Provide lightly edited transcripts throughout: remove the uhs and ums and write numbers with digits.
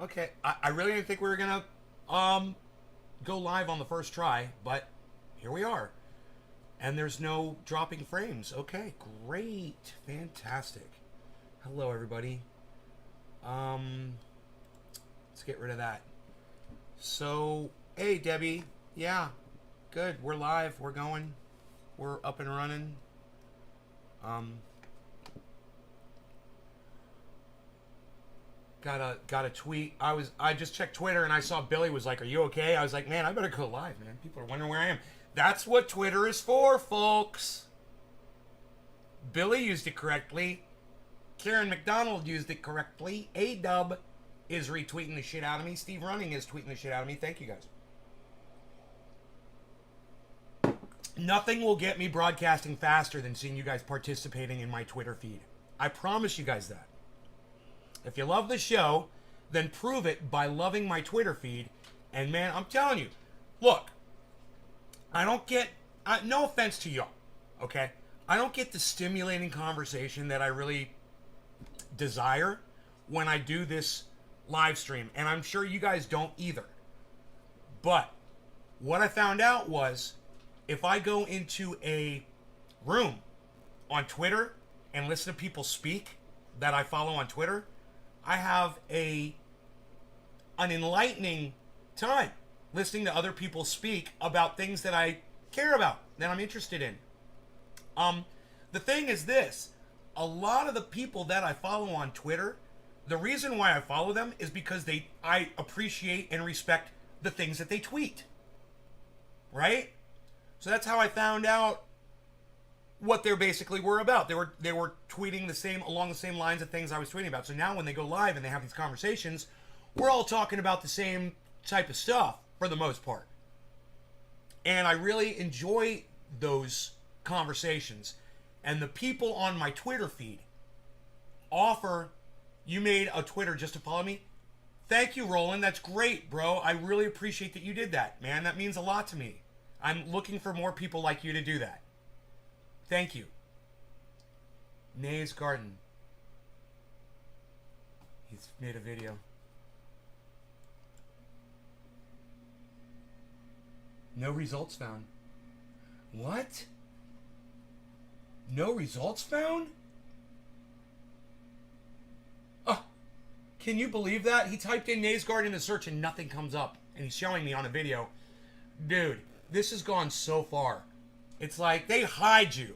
Okay. I really didn't think we were gonna go live on the first try, but here we are. And there's no dropping frames. Okay, great. Fantastic. Hello everybody. Let's get rid of that. So, hey Debbie. Yeah. Good. We're live. We're going. We're up and running. Got a tweet. I just checked Twitter and I saw Billy was like, "Are you okay?" I was like, "Man, I better go live, man. People are wondering where I am." That's what Twitter is for, folks. Billy used it correctly. Karen McDonald used it correctly. A-Dub is retweeting the shit out of me. Steve Running is tweeting the shit out of me. Thank you guys. Nothing will get me broadcasting faster than seeing you guys participating in my Twitter feed. I promise you guys that. If you love the show, then prove it by loving my Twitter feed. And man, I'm telling you, look, I don't get, no offense to y'all, okay? I don't get the stimulating conversation that I really desire when I do this live stream. And I'm sure you guys don't either. But what I found out was if I go into a room on Twitter and listen to people speak that I follow on Twitter, I have an enlightening time listening to other people speak about things that I care about, that I'm interested in. The thing is this, a lot of the people that I follow on Twitter, the reason why I follow them is because I appreciate and respect the things that they tweet. Right? So that's how I found out what they basically were about. They were tweeting along the same lines of things I was tweeting about. So now when they go live and they have these conversations, we're all talking about the same type of stuff for the most part. And I really enjoy those conversations. And the people on my Twitter feed offer, you made a Twitter just to follow me? Thank you, Roland. That's great, bro. I really appreciate that you did that, man. That means a lot to me. I'm looking for more people like you to do that. Thank you. Nay's Garden. He's made a video. No results found. What? No results found? Oh, can you believe that? He typed in Nay's Garden to search and nothing comes up. And he's showing me on a video. Dude, this has gone so far. It's like they hide you.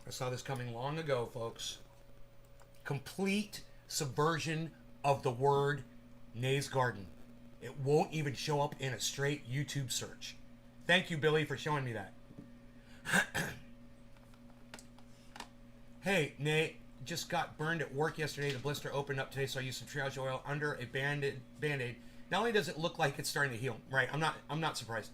I saw this coming long ago, folks. Complete subversion of the word Nay's Garden. It won't even show up in a straight YouTube search. Thank you, Billy, for showing me that. Hey, Nay, just got burned at work yesterday. The blister opened up today, so I used some triage oil under a band-aid. Not only does it look like it's starting to heal, right? I'm not surprised.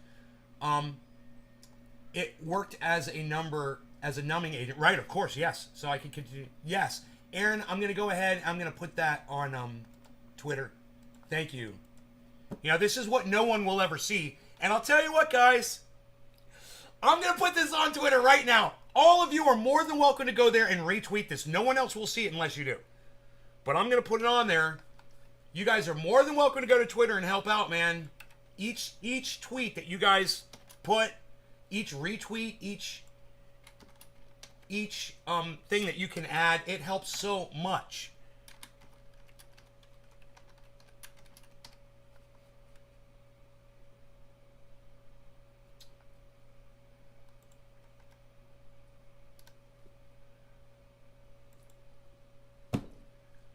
It worked as a numbing agent, right? Of course, yes. So I can continue. Yes, Aaron, I'm gonna go ahead. I'm gonna put that on Twitter. Thank you. You know, this is what no one will ever see, and I'll tell you what, guys. I'm gonna put this on Twitter right now. All of you are more than welcome to go there and retweet this. No one else will see it unless you do. But I'm going to put it on there. You guys are more than welcome to go to Twitter and help out, man. Each tweet that you guys put, each retweet, each thing that you can add, it helps so much.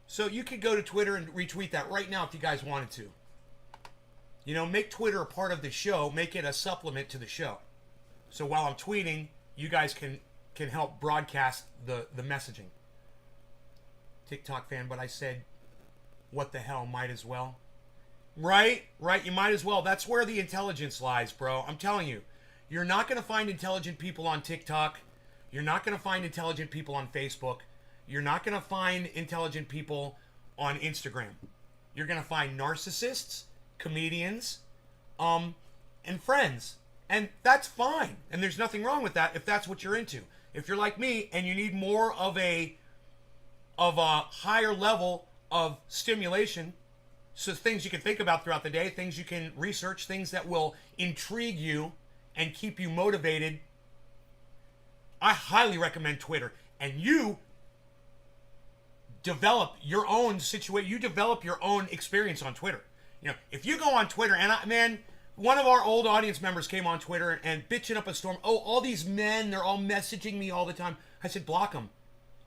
So you could go to Twitter and retweet that right now if you guys wanted to. You know, make Twitter a part of the show. Make it a supplement to the show. So while I'm tweeting, you guys can help broadcast the messaging. TikTok fan, but I said, what the hell, might as well. Right, you might as well. That's where the intelligence lies, bro. I'm telling you. You're not going to find intelligent people on TikTok. You're not going to find intelligent people on Facebook. You're not going to find intelligent people on Instagram. You're going to find narcissists, comedians, and friends. And that's fine. And there's nothing wrong with that if that's what you're into. If you're like me and you need more of a higher level of stimulation, so things you can think about throughout the day, things you can research, things that will intrigue you and keep you motivated, I highly recommend Twitter. And you develop your own situation. You develop your own experience on Twitter. You know, if you go on Twitter, and man, one of our old audience members came on Twitter and bitching up a storm. Oh, all these men, they're all messaging me all the time. I said, block them.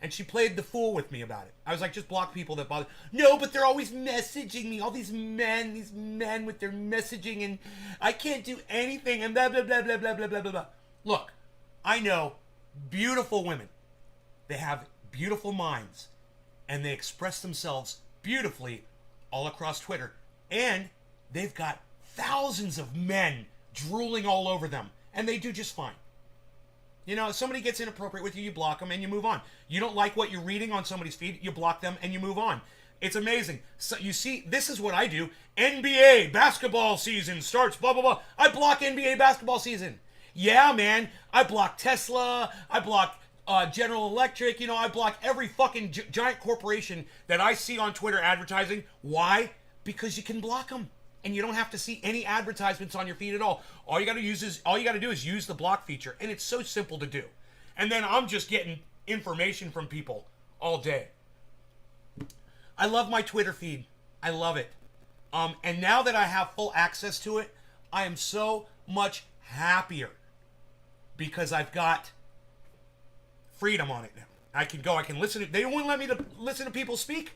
And she played the fool with me about it. I was like, just block people that bother. No, but they're always messaging me. All these men with their messaging, and I can't do anything, and blah, blah, blah, blah, blah, blah, blah, blah. Look, I know beautiful women. They have beautiful minds, and they express themselves beautifully all across Twitter. And they've got thousands of men drooling all over them, and they do just fine. You know, if somebody gets inappropriate with you, you block them and you move on. You don't like what you're reading on somebody's feed, you block them and you move on. It's amazing. So you see, this is what I do. NBA basketball season starts, blah, blah, blah. I block NBA basketball season. Yeah, man. I block Tesla. I block General Electric. You know, I block every fucking giant corporation that I see on Twitter advertising. Why? Because you can block them. And you don't have to see any advertisements on your feed at all. All you got to do is use the block feature, and it's so simple to do. And then I'm just getting information from people all day. I love my Twitter feed. I love it. And now that I have full access to it, I am so much happier because I've got freedom on it now. I can listen to. They wouldn't let me to listen to people speak.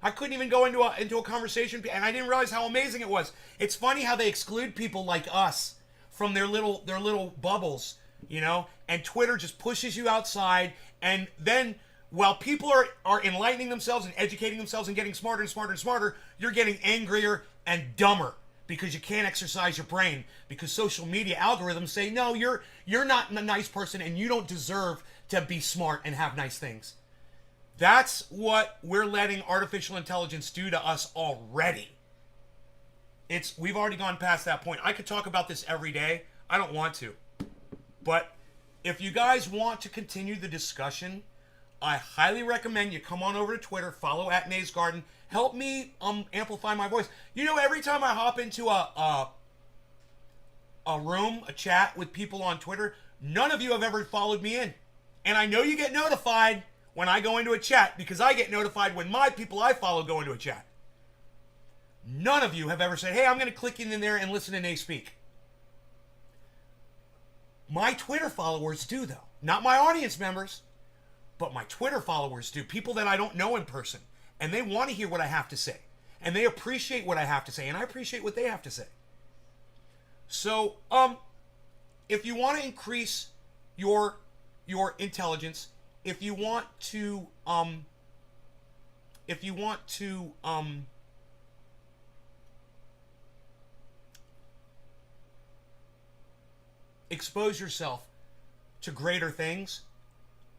I couldn't even go into a conversation, and I didn't realize how amazing it was. It's funny how they exclude people like us from their little bubbles, you know. And Twitter just pushes you outside, and then while people are enlightening themselves and educating themselves and getting smarter and smarter and smarter, you're getting angrier and dumber because you can't exercise your brain because social media algorithms say no, you're not a nice person and you don't deserve to be smart and have nice things. That's what we're letting artificial intelligence do to us already. We've already gone past that point. I could talk about this every day. I don't want to. But if you guys want to continue the discussion, I highly recommend you come on over to Twitter, follow @NaysGarden. Help me amplify my voice. You know, every time I hop into a room, a chat with people on Twitter, none of you have ever followed me in. And I know you get notified when I go into a chat, because I get notified when my people I follow go into a chat. None of you have ever said, hey, I'm going to click in there and listen to Nay speak. My Twitter followers do, though. Not my audience members, but my Twitter followers do. People that I don't know in person. And they want to hear what I have to say. And they appreciate what I have to say. And I appreciate what they have to say. So, if you want to increase your intelligence, if you want to expose yourself to greater things,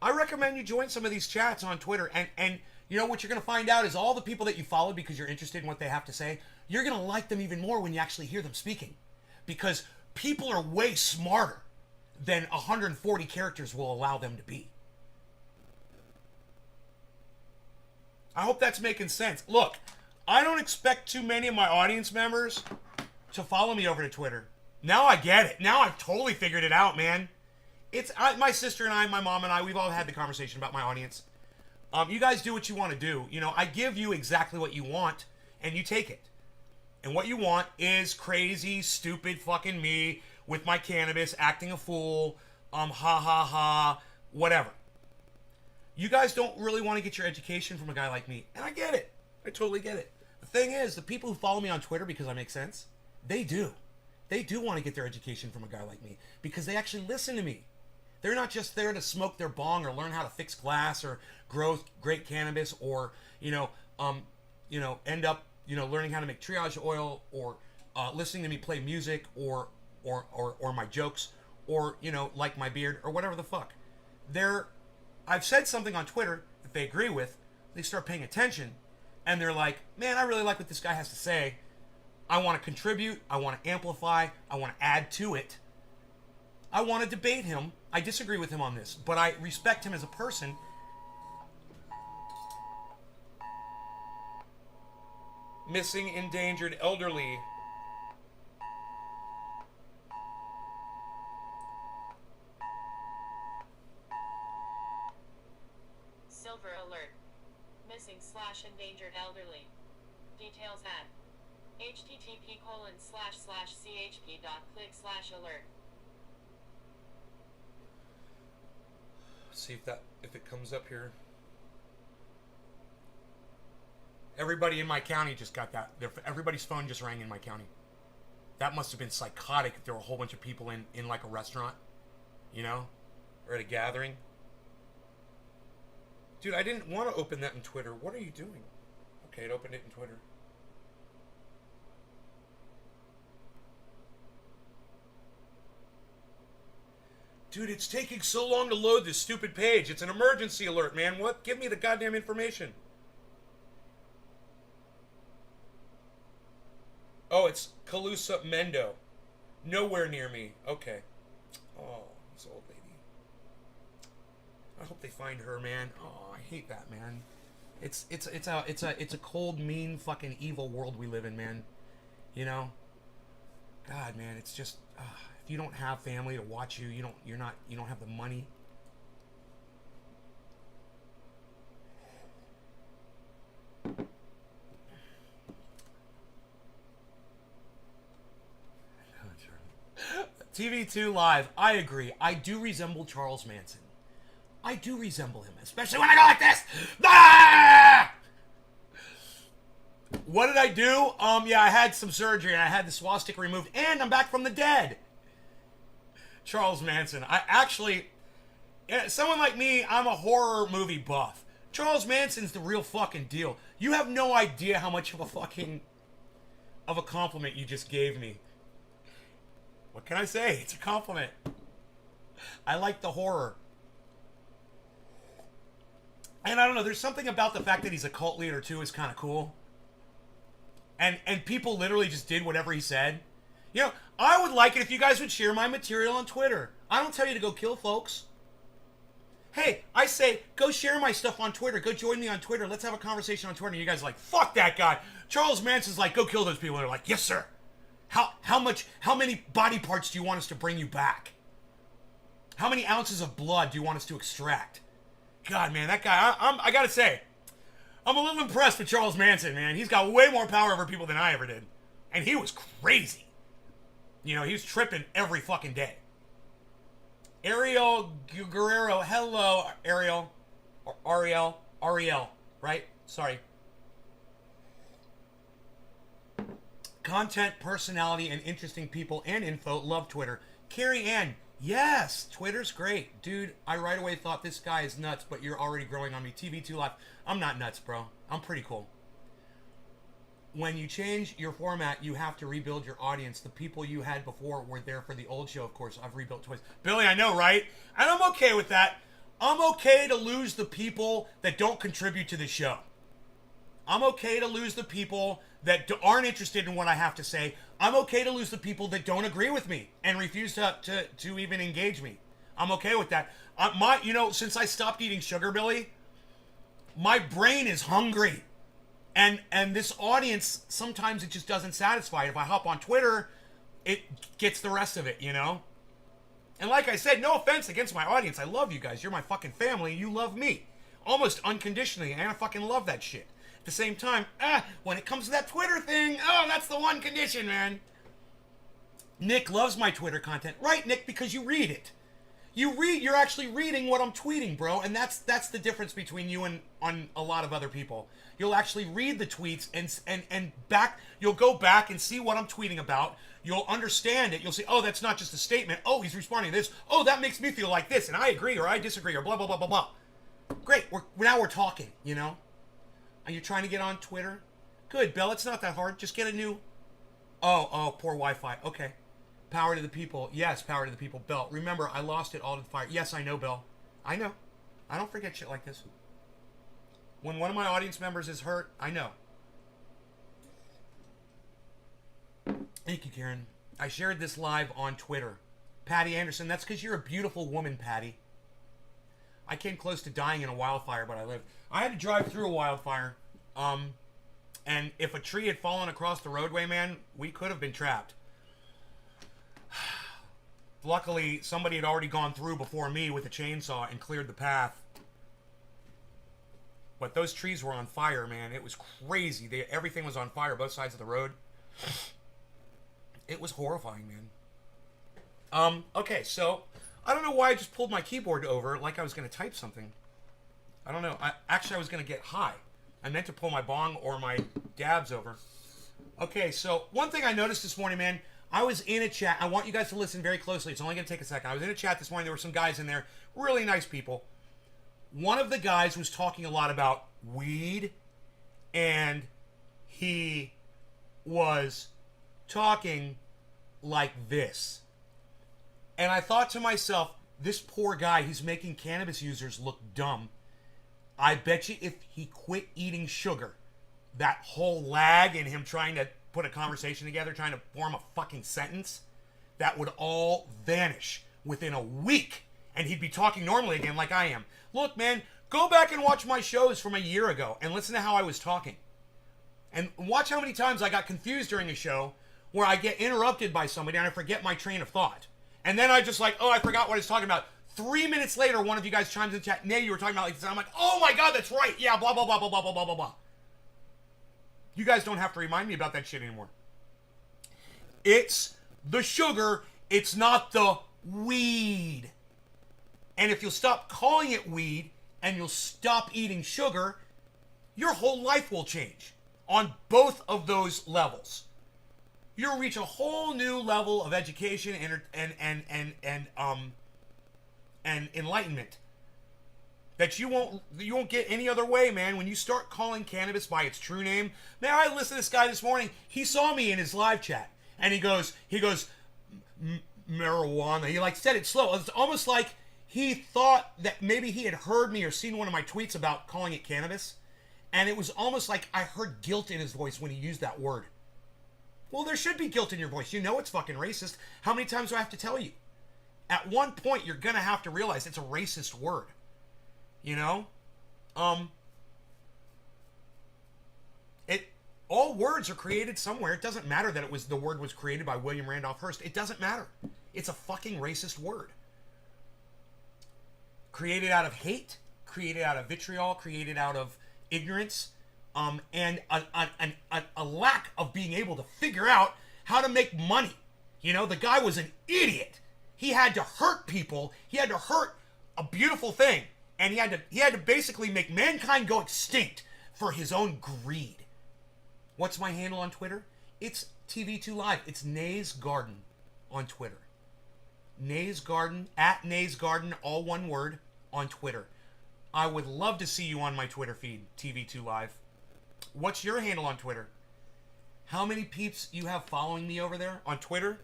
I recommend you join some of these chats on Twitter. And you know what you're going to find out is all the people that you follow because you're interested in what they have to say, you're going to like them even more when you actually hear them speaking. Because people are way smarter than 140 characters will allow them to be. I hope that's making sense. Look, I don't expect too many of my audience members to follow me over to Twitter. Now I get it. Now I've totally figured it out, man. My sister and I, my mom and I, we've all had the conversation about my audience. You guys do what you want to do. You know, I give you exactly what you want, and you take it. And what you want is crazy, stupid fucking me with my cannabis, acting a fool, ha ha ha, whatever. You guys don't really want to get your education from a guy like me. And I get it. I totally get it. The thing is, the people who follow me on Twitter because I make sense, they do. They do want to get their education from a guy like me because they actually listen to me. They're not just there to smoke their bong or learn how to fix glass or grow great cannabis or, end up, learning how to make triage oil or listening to me play music or my jokes or, like my beard or whatever the fuck. I've said something on Twitter that they agree with, they start paying attention, and they're like, man, I really like what this guy has to say. I want to contribute, I want to amplify, I want to add to it. I want to debate him. I disagree with him on this, but I respect him as a person. Missing, endangered, elderly. Silver alert. Missing/endangered elderly. Details at http://chp.click/alert. See if it comes up here. Everybody in my county just got that. Everybody's phone just rang in my county. That must have been psychotic if there were a whole bunch of people in like a restaurant, you know, or at a gathering. Dude, I didn't want to open that in Twitter. What are you doing? Okay, it opened it in Twitter. Dude, it's taking so long to load this stupid page. It's an emergency alert, man. What? Give me the goddamn information. Oh, it's Calusa Mendo. Nowhere near me. Okay. Oh, this old lady. I hope they find her, man. Oh, I hate that, man. It's a cold, mean, fucking evil world we live in, man. You know? God, man, it's just if you don't have family to watch you, you don't have the money. TV2 Live. I agree. I do resemble Charles Manson. I do resemble him, especially when I go like this. Ah! What did I do? Yeah, I had some surgery and I had the swastika removed, and I'm back from the dead. Charles Manson. I actually, someone like me, I'm a horror movie buff. Charles Manson's the real fucking deal. You have no idea how much of a compliment you just gave me. What can I say? It's a compliment. I like the horror. And I don't know, there's something about the fact that he's a cult leader too is kind of cool. And people literally just did whatever he said. You know, I would like it if you guys would share my material on Twitter. I don't tell you to go kill folks. Hey, I say, go share my stuff on Twitter. Go join me on Twitter. Let's have a conversation on Twitter. And you guys are like, fuck that guy. Charles Manson's like, go kill those people. And they're like, yes, sir. How many body parts do you want us to bring you back? How many ounces of blood do you want us to extract? God, man, that guy, I gotta say, I'm a little impressed with Charles Manson, man. He's got way more power over people than I ever did. And he was crazy. You know, he was tripping every fucking day. Ariel Guerrero, hello, Ariel. Or Ariel, right? Sorry. Content, personality, and interesting people and info. Love Twitter. Carrie Ann, yes, Twitter's great. Dude, I right away thought this guy is nuts, but you're already growing on me. TV2 Live. I'm not nuts, bro. I'm pretty cool. When you change your format, you have to rebuild your audience. The people you had before were there for the old show, of course. I've rebuilt twice. Billy, I know, right? And I'm okay with that. I'm okay to lose the people that don't contribute to the show. I'm okay to lose the people that aren't interested in what I have to say. I'm okay to lose the people that don't agree with me and refuse to even engage me. I'm okay with that. Since I stopped eating sugar, Billy, my brain is hungry. And this audience, sometimes it just doesn't satisfy. If I hop on Twitter, it gets the rest of it, you know? And like I said, no offense against my audience. I love you guys. You're my fucking family. You love me. Almost unconditionally. And I fucking love that shit. At the same time, when it comes to that Twitter thing, that's the one condition, man. Nick loves my Twitter content. Right, Nick, because you read it. You're actually reading what I'm tweeting, bro. And that's the difference between you and on a lot of other people. You'll actually read the tweets and you'll go back and see what I'm tweeting about. You'll understand it. You'll say, oh, that's not just a statement. Oh, he's responding to this. Oh, that makes me feel like this. And I agree or I disagree or blah, blah, blah, blah, blah. Great. Now we're talking, you know? Are you trying to get on Twitter? Good, Bell. It's not that hard. Just get a new... Oh, poor Wi-Fi. Okay. Power to the people. Yes, power to the people. Bell, remember, I lost it all to the fire. Yes, I know, Bell. I know. I don't forget shit like this. When one of my audience members is hurt, I know. Thank you, Karen. I shared this live on Twitter. Patty Anderson. That's because you're a beautiful woman, Patty. I came close to dying in a wildfire, but I lived. I had to drive through a wildfire. And if a tree had fallen across the roadway, man, we could have been trapped. Luckily, somebody had already gone through before me with a chainsaw and cleared the path. But those trees were on fire, man. It was crazy. Everything was on fire, both sides of the road. It was horrifying, man. Okay, so I don't know why I just pulled my keyboard over like I was going to type something. I don't know. Actually, I was going to get high. I meant to pull my bong or my dabs over. Okay, so one thing I noticed this morning, man, I was in a chat. I want you guys to listen very closely. It's only going to take a second. I was in a chat this morning. There were some guys in there, really nice people. One of the guys was talking a lot about weed, and he was talking like this. And I thought to myself, this poor guy, he's making cannabis users look dumb. I bet you if he quit eating sugar, that whole lag in him trying to put a conversation together, trying to form a fucking sentence, that would all vanish within a week, and he'd be talking normally again like I am. Look, man, go back and watch my shows from a year ago and listen to how I was talking. And watch how many times I got confused during a show where I get interrupted by somebody and I forget my train of thought. And then I just like, oh, I forgot what I was talking about. 3 minutes later, one of you guys chimes in the chat, Nay, you were talking about like this. And I'm like, oh my God, that's right. Yeah, blah, blah, blah, blah, blah, blah, blah, blah, blah. You guys don't have to remind me about that shit anymore. It's the sugar. It's not the weed. And if you'll stop calling it weed and you'll stop eating sugar, your whole life will change on both of those levels. You'll reach a whole new level of education and enlightenment that you won't get any other way, man. When you start calling cannabis by its true name, man, I listened to this guy this morning. He saw me in his live chat, and he goes, marijuana. He like said it slow. It's almost like he thought that maybe he had heard me or seen one of my tweets about calling it cannabis, and it was almost like I heard guilt in his voice when he used that word. Well, there should be guilt in your voice. You know it's fucking racist. How many times do I have to tell you? At one point, you're going to have to realize it's a racist word. You know? All words are created somewhere. It doesn't matter that the word was created by William Randolph Hearst. It doesn't matter. It's a fucking racist word. Created out of hate, created out of vitriol, created out of ignorance, and a lack of being able to figure out how to make money. You know, the guy was an idiot. He had to hurt people. He had to hurt a beautiful thing. And he had to basically make mankind go extinct for his own greed. What's my handle on Twitter? It's TV2 Live. It's Nay's Garden on Twitter. Nay's Garden, at Nay's Garden, all one word, on Twitter. I would love to see you on my Twitter feed, TV2 Live. What's your handle on Twitter? How many peeps you have following me over there on Twitter?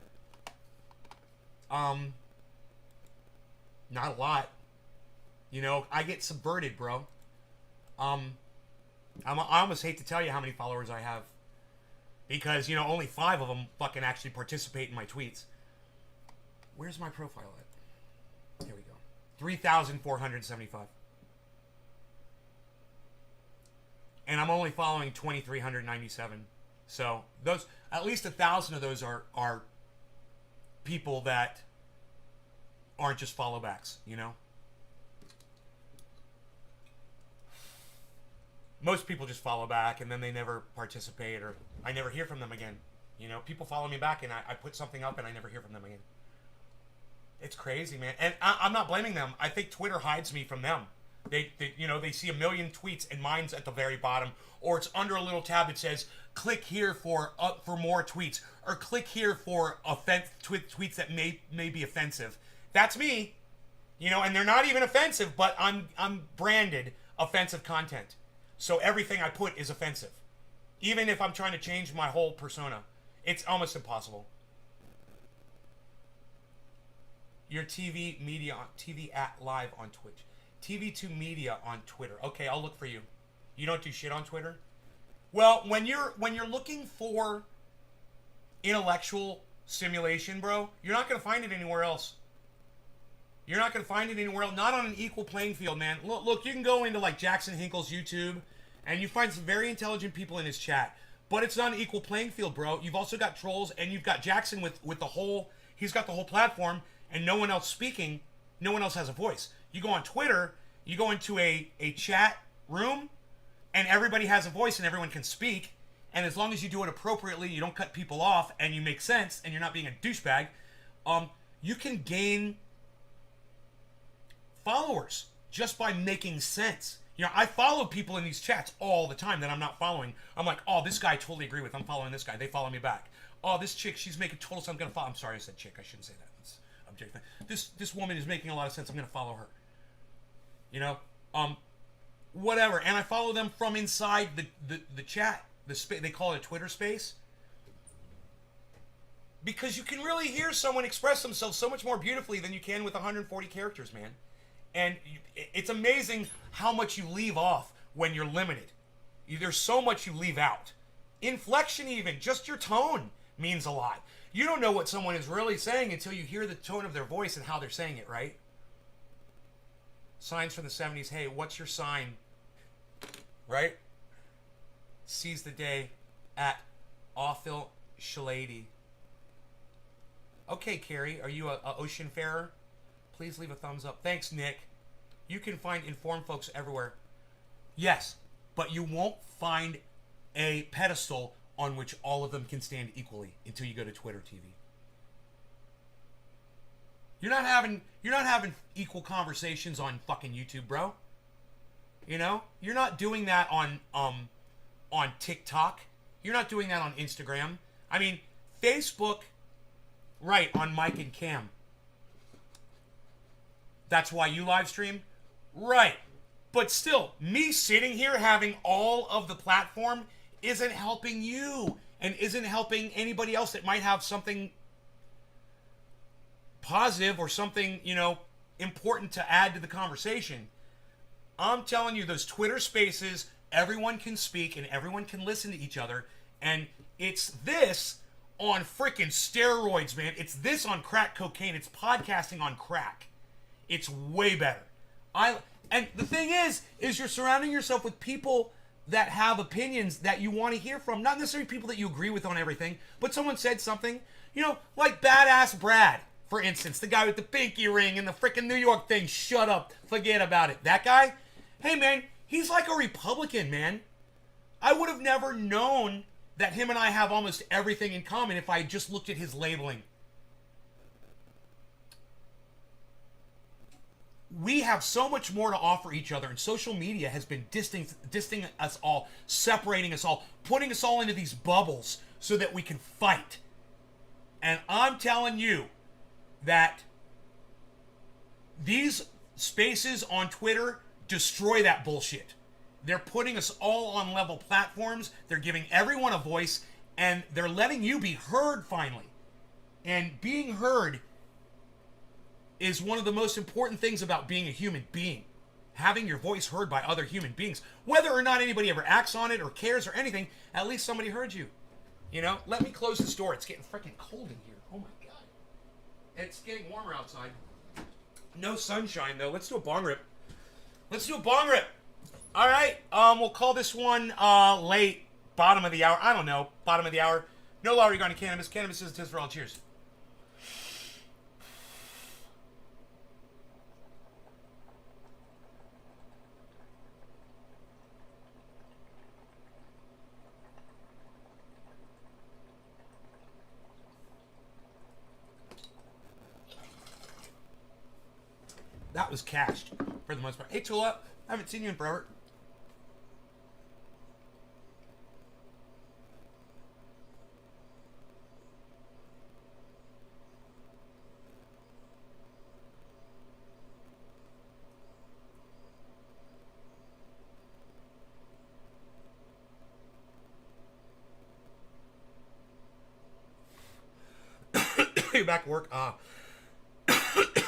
Not a lot. You know, I get subverted, bro. I almost hate to tell you how many followers I have. Because, you know, only 5 of them fucking actually participate in my tweets. Where's my profile at? Here we go. 3,475. And I'm only following 2,397. So, those, at least 1,000 of those are people that aren't just follow backs, you know? Most people just follow back and then they never participate, or I never hear from them again. You know, people follow me back and I put something up and I never hear from them again. It's crazy, man. And I'm not blaming them. I think Twitter hides me from them. They see a million tweets and mine's at the very bottom, or it's under a little tab that says, click here for more tweets, or click here for tweets that may be offensive. That's me. You know, and they're not even offensive, but I'm branded offensive content. So everything I put is offensive. Even if I'm trying to change my whole persona. It's almost impossible. Your TV at live on Twitch. TV2 Media on Twitter. Okay, I'll look for you. You don't do shit on Twitter? Well, when you're looking for intellectual simulation, bro. You're not going to find it anywhere else. You're not going to find it anywhere else. Not on an equal playing field, man. Look, you can go into like Jackson Hinkle's YouTube, and you find some very intelligent people in his chat. But it's not an equal playing field, bro. You've also got trolls, and you've got Jackson with the whole... He's got the whole platform, and no one else speaking. No one else has a voice. You go on Twitter, you go into a chat room, and everybody has a voice, and everyone can speak. And as long as you do it appropriately, you don't cut people off, and you make sense, and you're not being a douchebag, you can gain followers just by making sense. You know, I follow people in these chats all the time that I'm not following. I'm like, oh, this guy I totally agree with. I'm following this guy. They follow me back. Oh, this chick, she's making total sense. I'm going to follow. I'm sorry I said chick. I shouldn't say that. That's objective. This woman is making a lot of sense. I'm going to follow her. You know? Whatever. And I follow them from inside the chat. They call it a Twitter space. Because you can really hear someone express themselves so much more beautifully than you can with 140 characters, man. And it's amazing how much you leave off when you're limited. There's so much you leave out. Inflection even, just your tone means a lot. You don't know what someone is really saying until you hear the tone of their voice and how they're saying it, right? Signs from the 70s, hey, what's your sign? Right? Seize the day at Awful Shalady. Okay, Carrie, are you a ocean farer? Please leave a thumbs up. Thanks, Nick. You can find informed folks everywhere. Yes, but you won't find a pedestal on which all of them can stand equally until you go to Twitter TV. You're not having equal conversations on fucking YouTube, bro. You know? You're not doing that on TikTok. You're not doing that on Instagram. I mean, Facebook, right, on Mike and Cam. That's why you live stream? Right. But still, me sitting here having all of the platform isn't helping you and isn't helping anybody else that might have something positive or something, you know, important to add to the conversation. I'm telling you, those Twitter spaces, everyone can speak and everyone can listen to each other. And it's this on freaking steroids, man. It's this on crack cocaine. It's podcasting on crack. It's way better. And the thing is you're surrounding yourself with people that have opinions that you want to hear from. Not necessarily people that you agree with on everything, but someone said something, you know, like Badass Brad, for instance, the guy with the pinky ring and the freaking New York thing. Shut up. Forget about it. That guy, hey, man, he's like a Republican, man. I would have never known that him and I have almost everything in common if I had just looked at his labeling. We have so much more to offer each other, and social media has been distancing us all, separating us all, putting us all into these bubbles so that we can fight. And I'm telling you that these spaces on Twitter destroy that bullshit. They're putting us all on level platforms. They're giving everyone a voice, and they're letting you be heard finally. And being heard is one of the most important things about being a human being. Having your voice heard by other human beings. Whether or not anybody ever acts on it or cares or anything, at least somebody heard you. You know? Let me close this door. It's getting freaking cold in here. Oh my god. It's getting warmer outside. No sunshine, though. Let's do a bong rip. Let's do a bong rip. All right. We'll call this one late. Bottom of the hour. I don't know. Bottom of the hour. No law regarding cannabis. Cannabis is a test for all. Cheers. That was cached for the most part. Hey, Tula, I haven't seen you in forever. You're back to work.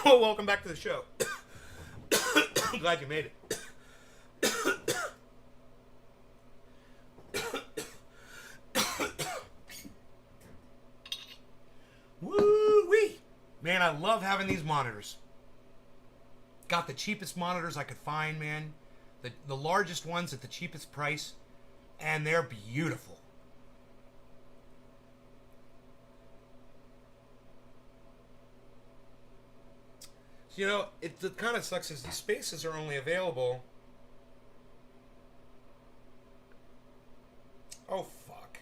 Well, welcome back to the show. I'm glad you made it. love having these monitors. Got the cheapest monitors I could find, man. The largest ones at the cheapest price. And they're beautiful. So, you know, it kind of sucks is these spaces are only available. Oh, fuck.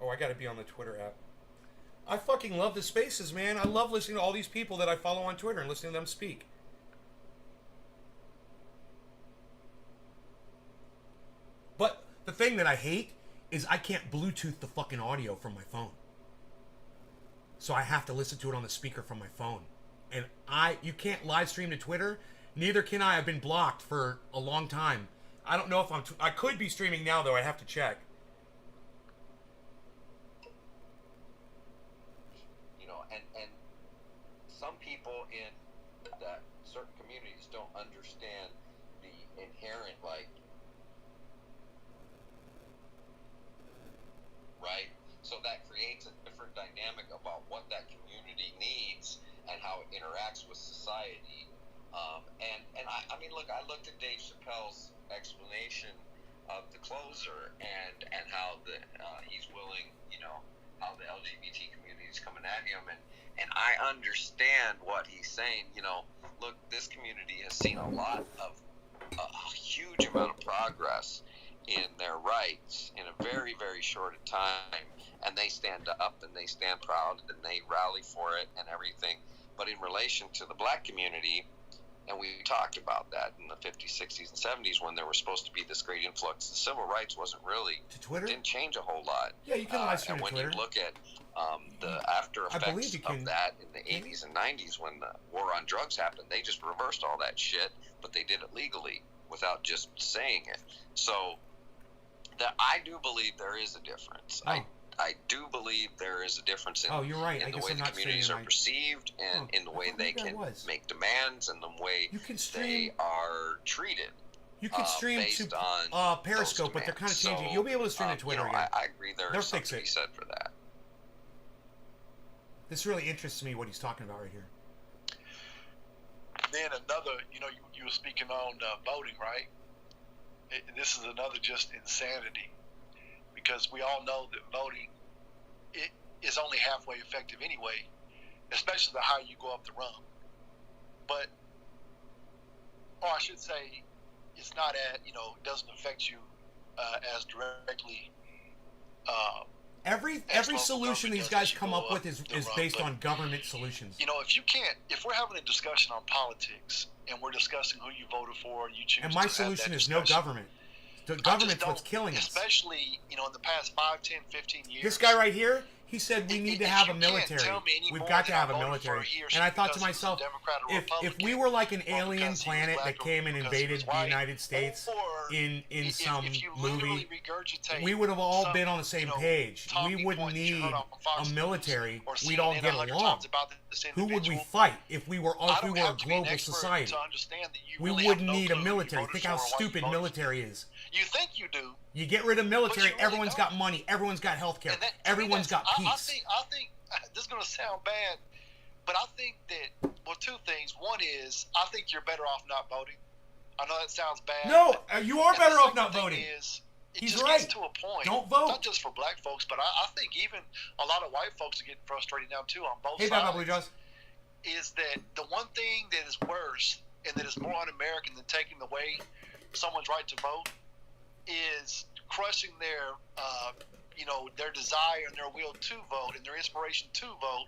Oh, I gotta be on the Twitter app. I fucking love the spaces, man. I love listening to all these people that I follow on Twitter and listening to them speak. But the thing that I hate is I can't Bluetooth the fucking audio from my phone. So I have to listen to it on the speaker from my phone. And you can't live stream to Twitter. Neither can I. I've been blocked for a long time. I don't know if I could be streaming now, though. I have to check. You know, and some people in that certain communities don't understand the inherent, like, right? So that creates a different dynamic about what that community needs and how it interacts with society. And I mean, look, I looked at Dave Chappelle's explanation of the closer and how he's willing, you know, how the LGBT community is coming at him, and I understand what he's saying. You know, look, this community has seen a lot of a huge amount of progress in their rights in a very, very short time, and they stand up and they stand proud and they rally for it and everything. But in relation to the black community, and we talked about that in the 50s, 60s, and 70s when there was supposed to be this great influx, the civil rights wasn't really, to Twitter? Didn't change a whole lot. Yeah, you can live stream and to when Twitter. you look at the after effects of that in the 80s and 90s when the war on drugs happened, they just reversed all that shit, but they did it legally without just saying it. So that I do believe there is a difference. Oh. I do believe there is a difference in, you're right. in the way the communities are perceived and in the way they can make demands and the way they are treated. You can stream based to on Periscope, but they're kind of changing. So, You'll be able to stream to Twitter you know, again. I agree there's something to be said for that. This really interests me, what he's talking about right here. Then another, you know, you were speaking on voting, right? This is another just insanity, because we all know that voting is only halfway effective anyway, especially the higher you go up the rung. But, or I should say, it's not it doesn't affect you as directly. Every solution these guys come up with is based on government solutions. You know, if we're having a discussion on politics and we're discussing who you voted for, you choose. And my solution is no government. The government's what's killing us. Especially, in the past 5, 10, 15 years. This guy right here, he said we need to have a military. We've got to have a military. And I thought to myself, if we were like an alien planet that came and invaded the United States in some movie, we would have all been on the same page. We wouldn't need a military. We'd all get along. Who would we fight if we were a global society? We wouldn't need a military. Think how stupid military is. You think you do. You get rid of military, everyone's got money, everyone's got health care, everyone's got peace. I think this is going to sound bad, but I think that, two things. One is, I think you're better off not voting. I know that sounds bad. No, you are better off not voting. He's right. Gets to a point. Don't vote. Not just for black folks, but I think even a lot of white folks are getting frustrated now, too, on both sides. Hey, Blue Jaws. Is that the one thing that is worse and that is more un-American than taking away someone's right to vote is crushing their desire and their will to vote and their inspiration to vote,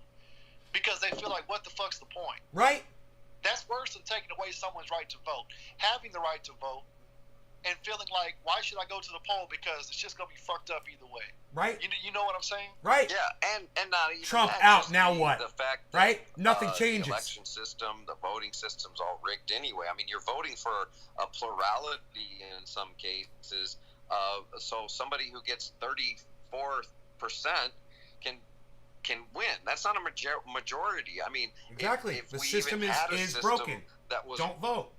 because they feel like, what the fuck's the point? Right. That's worse than taking away someone's right to vote. Having the right to vote and feeling like, why should I go to the poll, because it's just going to be fucked up either way. Right. You know what I'm saying? Right. Yeah, and not even Trump that, out, now what? The fact that, right? Nothing changes. The election system, the voting system's all rigged anyway. I mean, you're voting for a plurality in some cases. So somebody who gets 34% can win. That's not a majority. I mean, exactly. If the we system even had a is system broken. That was, don't vote.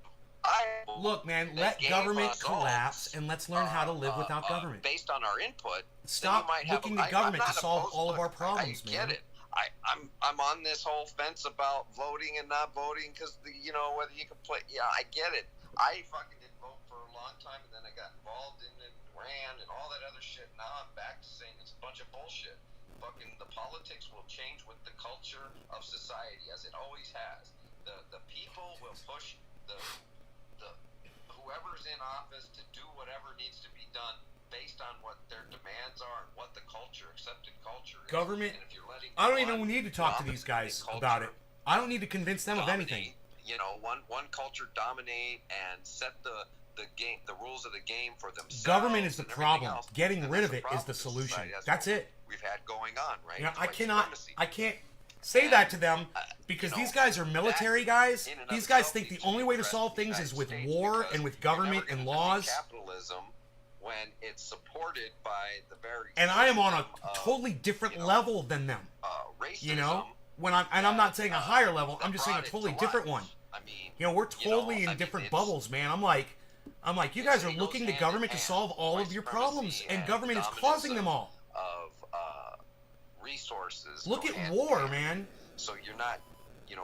Look, man, let government collapse and let's learn how to live without government. Based on our input. Stop looking to government to solve all of our problems, man. I get it. I'm on this whole fence about voting and not voting because whether you can play. Yeah, I get it. I fucking didn't vote for a long time, and then I got involved in it, ran, and all that other shit. Now I'm back to saying it's a bunch of bullshit. Fucking the politics will change with the culture of society, as it always has. The people will push the whoever's in office to do whatever needs to be done based on what their demands are and what the accepted culture is. Government. And if you're letting I don't even need to talk to these guys about it. I don't need to convince them of anything. One culture dominate and set the rules of the game for themselves. Government is the problem. Getting rid of it is the solution. That's it. We've had going on, right? I can't say that to them because these guys are military guys. These guys think the only way to solve things is with war and with government and laws. Capitalism, when it's supported by the very and I am on a totally different level than them. Racism. I'm not saying a higher level. I'm just saying a totally different one. I mean, we're totally in different bubbles, man. I'm like, you guys are looking to government to solve all of your problems, and government is causing them all. Of resources. Look at war, man. So you're not,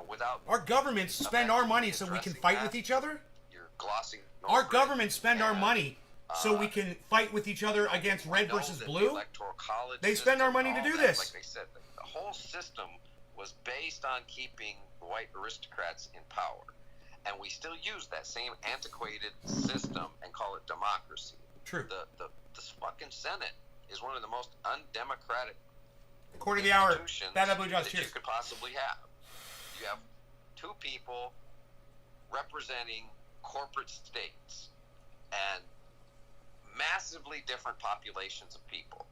without our governments spend our money so we can fight with each other. You're glossing. Our governments spend our money so we can fight with each other against red versus blue. They spend our money to do this. Like they said, the whole system was based on keeping the white aristocrats in power. And we still use that same antiquated system and call it democracy. True. The fucking Senate is one of the most undemocratic Quarter of the hour. That you could possibly have. You have two people representing corporate states and massively different populations of people.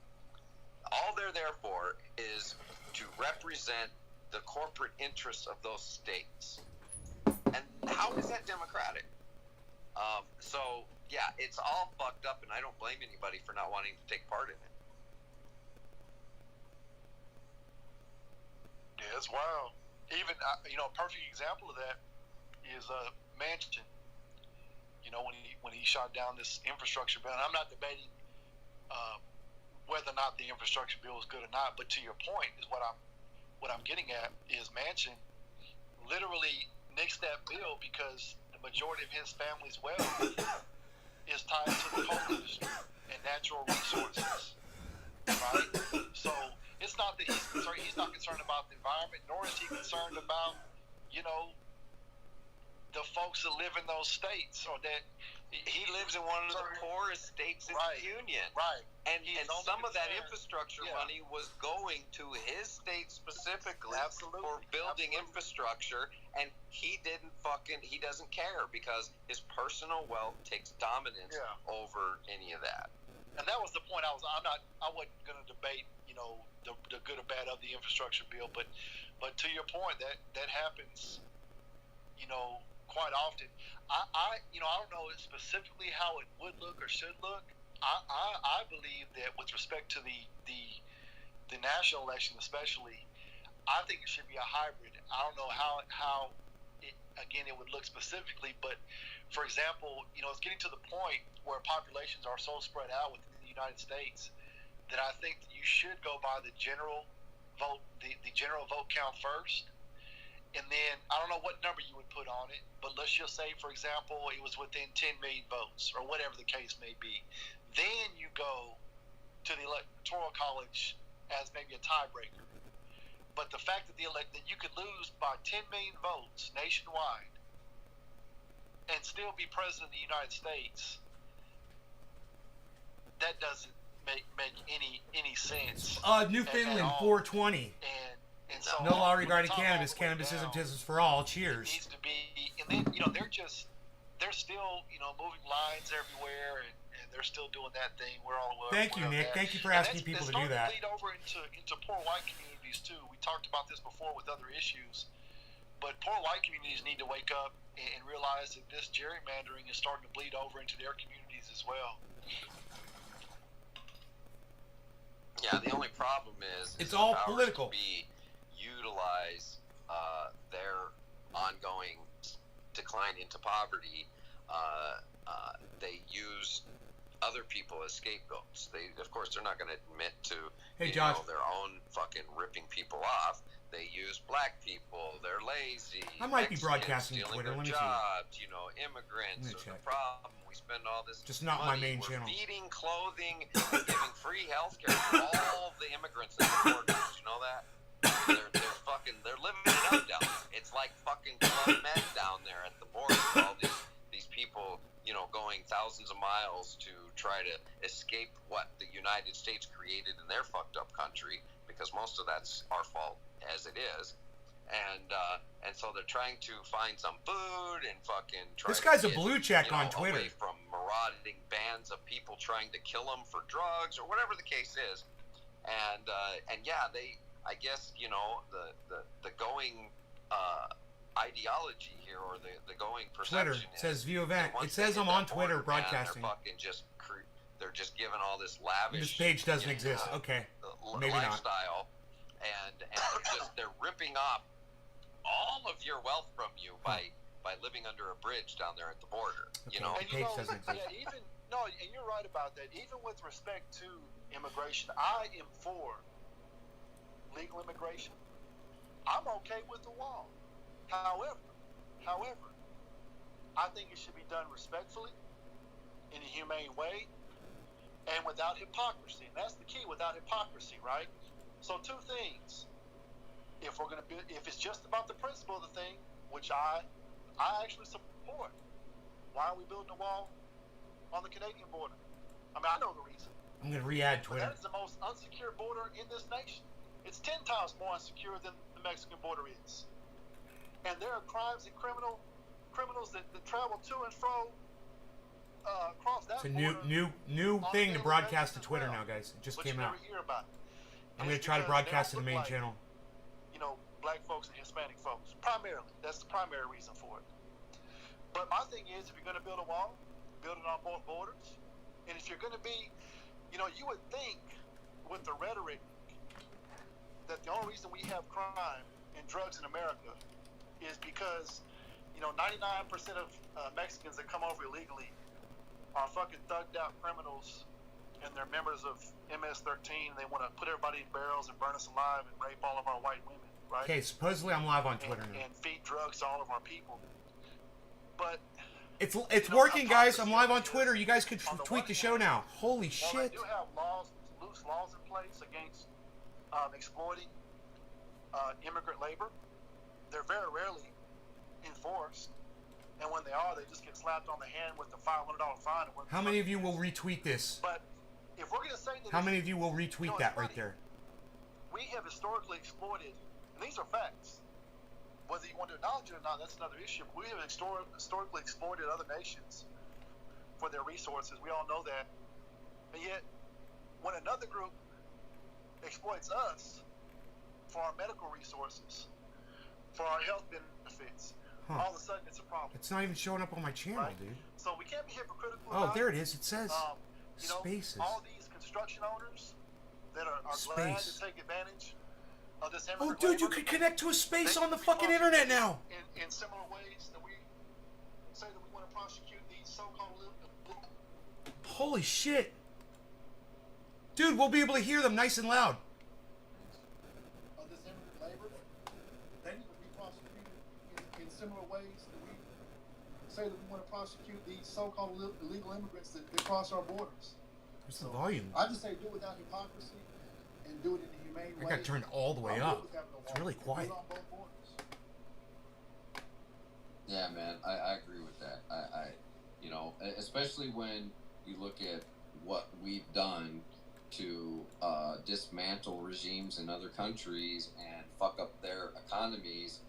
All they're there for is to represent the corporate interests of those states. And how is that democratic? So, yeah, it's all fucked up, and I don't blame anybody for not wanting to take part in it. Yeah, it's wild. Even, a perfect example of that is Manchin. When he shot down this infrastructure bill, and I'm not debating whether or not the infrastructure bill is good or not, but to your point is what I'm getting at is Manchin literally nixed that bill because the majority of his family's wealth is tied to the coal industry and natural resources, right? So it's not that he's not concerned about the environment, nor is he concerned about, the folks that live in those states, or that he lives in one of the poorest states in the union. Right. And some of that infrastructure money was going to his state specifically for building infrastructure, and he doesn't care because his personal wealth takes dominance over any of that. And that was the point I wasn't going to debate, the good or bad of the infrastructure bill, but to your point, that happens, quite often. I don't know specifically how it would look or should look. I believe that with respect to the national election especially, I think it should be a hybrid. I don't know how it would look specifically, but for example, it's getting to the point where populations are so spread out within the United States that I think that you should go by the general vote, the general vote count first. And then, I don't know what number you would put on it, but let's just say, for example, it was within 10 million votes, or whatever the case may be. Then you go to the Electoral College as maybe a tiebreaker. But the fact that that you could lose by 10 million votes nationwide and still be president of the United States, that doesn't make any sense. Newfoundland 420. And so no law regarding cannabis. Cannabis isn't business for all. Cheers. It needs to be, and then they're still moving lines everywhere, and they're still doing that thing. We're all aware. Thank you, Nick. Thank you for asking people to do that. It's starting to bleed over into poor white communities too. We talked about this before with other issues, but poor white communities need to wake up and realize that this gerrymandering is starting to bleed over into their communities as well. Yeah, the only problem is it's all political. Utilize their ongoing decline into poverty. They use other other people as scapegoats. They, of course, they're not going to admit to Hey, Josh. their own fucking ripping people off. They use black people. They're lazy. I might be Mexicans broadcasting stealing Twitter. their Let me see. jobs. Immigrants Let me are the check. problem. We spend all this Just not my money. main We're channel. feeding, clothing, and giving free health care to all the immigrants at the borders. You know that? They're living it up down there. It's like fucking Club Med down there at the border. All these people, going thousands of miles to try to escape what the United States created in their fucked up country, because most of that's our fault as it is. And so they're trying to find some food and fucking try This guy's to a get, blue check on Twitter. away from marauding bands of people trying to kill them for drugs or whatever the case is. And yeah, I guess the going ideology here, or the going perception Twitter says view event. once It says they I'm hit on that Twitter border, man, broadcasting. they're just giving all this lavish. This page doesn't exist. Okay, maybe not. Lifestyle, and they're ripping off all of your wealth from you by living under a bridge down there at the border. Okay. And Page doesn't exist. Yeah, and you're right about that. Even with respect to immigration, I am for legal immigration. I'm okay with the wall. However, I think it should be done respectfully, in a humane way, and without hypocrisy. And that's the key, without hypocrisy, right? So two things. If it's just about the principle of the thing, which I actually support, why are we building a wall on the Canadian border? I mean, I know the reason. I'm gonna re-add But Twitter. that is the most unsecure border in this nation. It's 10 times more insecure than the Mexican border is. And there are crimes and criminals that travel to and fro across that It's a border. new on thing a to daily broadcast to basis as Twitter well. now, guys. It just But came you out. never hear about it. I'm And gonna it's try to because they broadcast to don't the main look like, channel. Black folks and Hispanic folks. Primarily. That's the primary reason for it. But my thing is, if you're going to build a wall, build it on both borders. And if you're going to be, you would think with the rhetoric that the only reason we have crime and drugs in America is because, 99% of Mexicans that come over illegally are fucking thugged out criminals, and they're members of MS-13. They want to put everybody in barrels and burn us alive and rape all of our white women, right? Okay, supposedly I'm live on Twitter now. And feed drugs to all of our people. But It's working, guys. I'm live on Twitter. You guys could tweet the show now. Holy while they shit! do have loose laws in place against exploiting immigrant labor, they're very rarely enforced. And when they are, they just get slapped on the hand with a $500 fine. How many of you will retweet this? But if we're going to say that, How many of you will retweet that right there? we have historically exploited, and these are facts. Whether you want to acknowledge it or not, that's another issue. We have historically exploited other nations for their resources. We all know that. And yet, when another group exploits us for our medical resources, for our health benefits, all of a sudden it's a problem. It's not even showing up on my channel, Right? dude. So we can't be hypocritical Oh, about there it is. It says you know, spaces. all these construction owners that are glad Space. to take advantage of this Oh, immigrant dude, you labor, could connect to a space they on the can be fucking internet now. in similar ways that we say that we want to prosecute these so-called Holy shit. Dude, we'll be able to hear them nice and loud. of this immigrant labor, they need to be prosecuted in similar ways that we say that we want to prosecute these so-called illegal immigrants that cross our borders. Where's the volume? I just say do it without hypocrisy and do it in a humane I way. got turned all the way I'm up. good with having a It's wall. really Do it quiet. on both borders. Yeah, man, I agree with that. I especially when you look at what we've done to dismantle regimes in other countries and fuck up their economies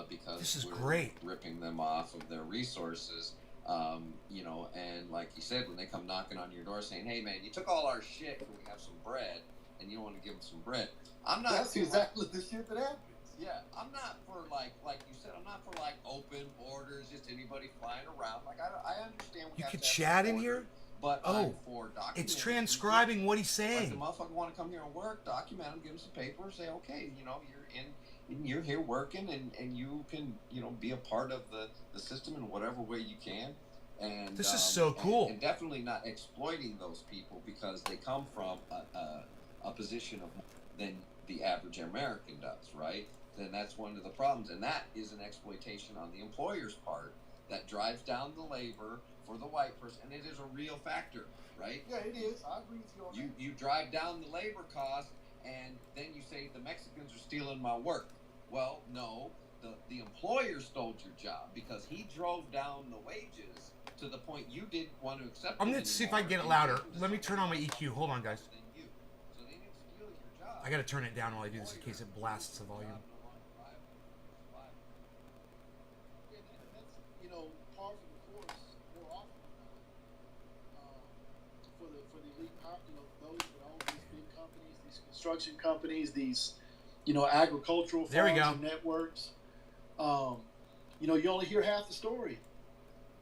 because This is we're great. ripping them off of their resources. And like you said, when they come knocking on your door saying, "Hey, man, you took all our shit. Can we have some bread?" and you don't want to give them some bread, I'm not. That's exactly the shit that happens. Yeah, I'm not for like you said. I'm not for like open borders, just anybody flying around. Like I understand. We You have could to have chat in borders, here? but Oh, I'm for documenting. It's transcribing what he's Like saying. the motherfucker want to come here and work, document him, give him some paper, say, okay, you're here working, and you can be a part of the system in whatever way you can. And This is so cool. and definitely not exploiting those people because they come from a position of more than the average American does, right? Then that's one of the problems, and that is an exploitation on the employer's part that drives down the labor for the white person, and it is a real factor, right? Yeah, it is. I agree with you on that. You drive down the labor cost, and then you say the Mexicans are stealing my work. Well, no, the employer stole your job because he drove down the wages to the point you didn't want to accept. I'm gonna see if I can get it louder. Let me turn on my EQ. Hold on, guys. So they didn't steal your job. I gotta turn it down while I do this in case it blasts the volume. And that's, you know, par for the course more often than not. For the elite, you know, those that own these big companies, these construction companies, these, you know, agricultural There we farms go. and networks. You know, you only hear half the story.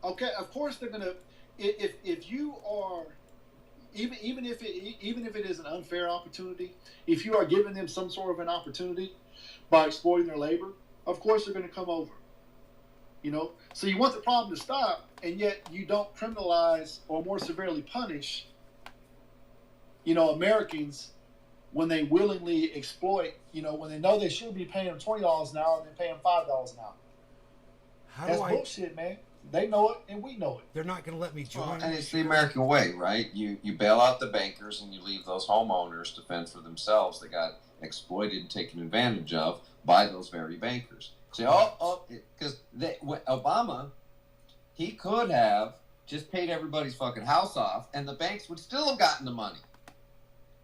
Okay, of course they're gonna. If you are, even if it is an unfair opportunity, if you are giving them some sort of an opportunity by exploiting their labor, of course they're going to come over. You know, so you want the problem to stop, and yet you don't criminalize or more severely punish, you know, Americans when they willingly exploit. You know, when they know they should be paying them $20 an hour and they're paying $5 an hour. How That's do I? bullshit, man. They know it and we know it. They're not gonna let me join. And it's the American way, right? You bail out the bankers and you leave those homeowners to fend for themselves. They got exploited and taken advantage of by those very bankers. Say, because Obama, he could have just paid everybody's fucking house off, and the banks would still have gotten the money.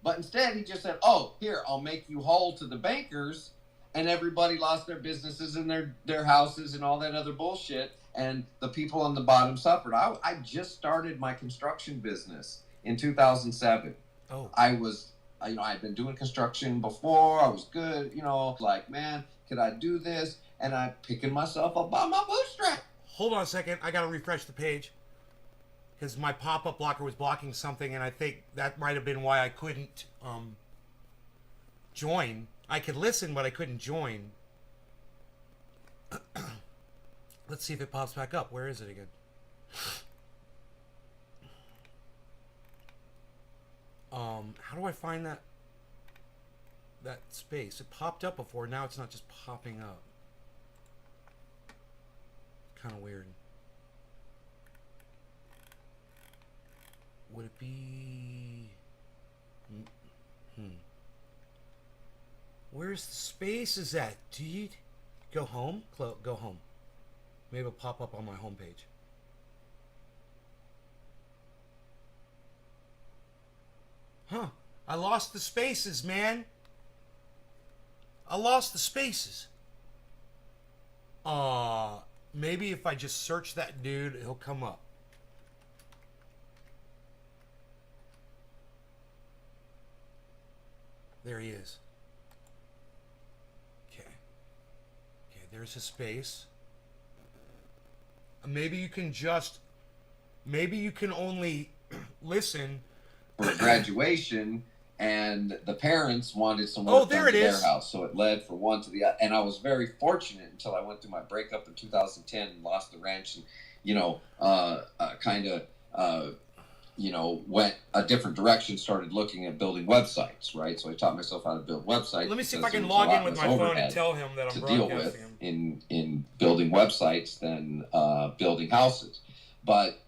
But instead, he just said, "Oh, here, I'll make you whole to the bankers," and everybody lost their businesses and their houses and all that other bullshit. And the people on the bottom suffered. I just started my construction business in 2007. Oh, I was, you know, I'd been doing construction before. I was good, you know, like, man, could I do this? And I'm picking myself up by my bootstrap. hold on a second. I gotta refresh the page because my pop-up blocker was blocking something, and I think that might have been why I couldn't join. I could listen, but I couldn't join. Let's see if it pops back up. Where is it again? How do I find that space? It popped up before. Now it's not just popping up. Kind of weird. Would it be? Where's the spaces at, dude? Go home. Go home. Maybe it'll pop up on my homepage. Huh. I lost the spaces, man. I lost the spaces. Maybe if I just search that dude, he'll come up. There he is. Okay. Okay, there's his space. Maybe you can only listen For graduation, and the parents wanted some work there done it to their is. house, so it led from one to the other. And I was very fortunate until I went through my breakup in 2010 and lost the ranch, and went a different direction. Started looking at building websites, right? So I taught myself how to build websites. Let me see if because I can there was a log in lot with less my phone and overhead tell him that I'm to deal broadcasting with him. in building websites than building houses. But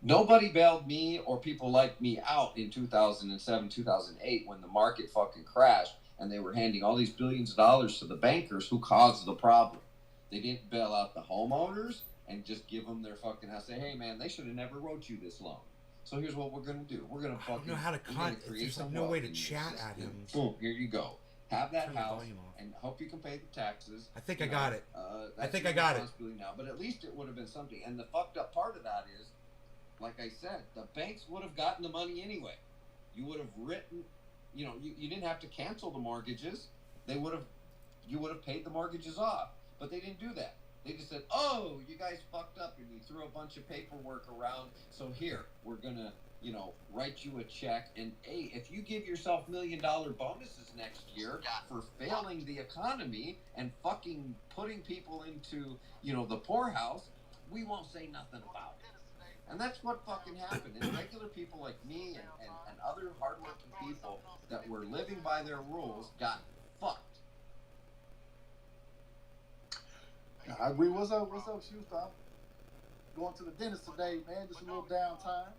nobody bailed me or people like me out in 2007, 2008 when the market fucking crashed and they were handing all these billions of dollars to the bankers who caused the problem. They didn't bail out the homeowners and just give them their fucking house. Say, hey man, they should have never wrote you this loan. So here's what we're gonna do. We're gonna I don't know how to there's like no way to chat at him. Boom, here you go. Have that Turn the house volume off. and hope you can pay the taxes. I think I got it. That's think your I got it. responsibility now, but at least it would have been something. And the fucked up part of that is, like I said, the banks would have gotten the money anyway. You would have written, you didn't have to cancel the mortgages. You would have paid the mortgages off, but they didn't do that. They just said, oh, you guys fucked up and you threw a bunch of paperwork around. So here, we're going to, write you a check. And hey, if you give yourself $1 million bonuses next year for failing the economy and fucking putting people into, the poorhouse, we won't say nothing about it. And that's what fucking happened. And regular people like me and other hardworking people that were living by their rules got fucked. I agree. What's up, Shoes? I'm going to the dentist today, man. Just a little downtime.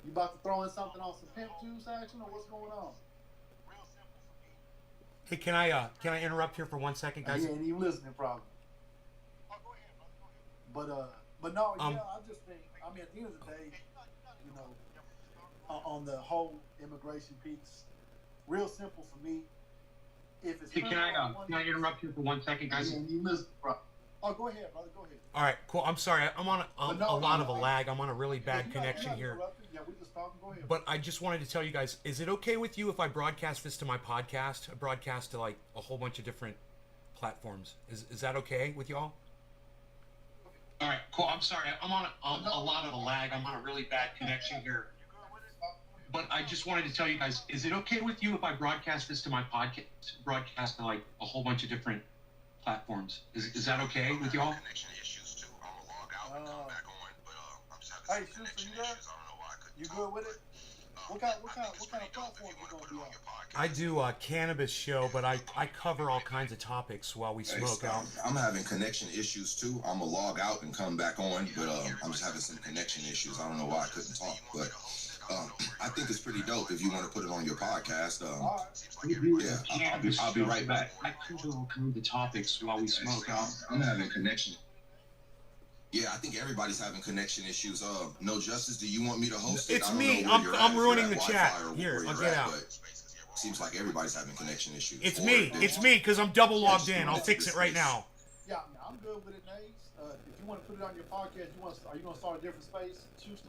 You about to throw in something on some pimp juice action, or what's going on? Hey, can I interrupt here for 1 second, guys? He ain't even listening, probably. But no, yeah, I just think, I mean, at the end of the day, you know, on the whole immigration piece, real simple for me. If it's Hey, can I interrupt here for 1 second, guys? He ain't even listening, probably. Oh, go ahead, brother. Go ahead. All right, cool. I'm sorry. I'm on a lot of a lag. I'm on a really bad connection here. Yeah, we just talking. Go ahead. But I just wanted to tell you guys, is it okay with you if I broadcast this to my podcast? I broadcast to like a whole bunch of different platforms. Is that okay with y'all? All right, cool. I'm sorry. I'm on a lot of a lag. I'm on a really bad connection here. But I just wanted to tell you guys, is it okay with you if I broadcast this to my podcast? Broadcast to like a whole bunch of different platforms. Is that okay with y'all? Hey, Schuster, you there? You good with it? What kind of platform you gonna be on? I do a cannabis show, but I cover all kinds of topics while we smoke out. I'm having connection issues too. I'm gonna log out and come back on, but I'm just having some connection issues. I don't know why I couldn't talk, but I think it's pretty dope if you want to put it on your podcast. Yeah, I'll be right back. I cover all kinds of topics while we smoke out. I'm having connection. Yeah, I think everybody's having connection issues. No Justice, do you want me to host it? It's me. I'm ruining the chat. Here, I'll get out. Seems like everybody's having connection issues. It's me. It's me because I'm double logged in. I'll fix it right now. Yeah, I'm good with it, Nate. If you want to put it on your podcast, are you gonna start a different space, Schuster?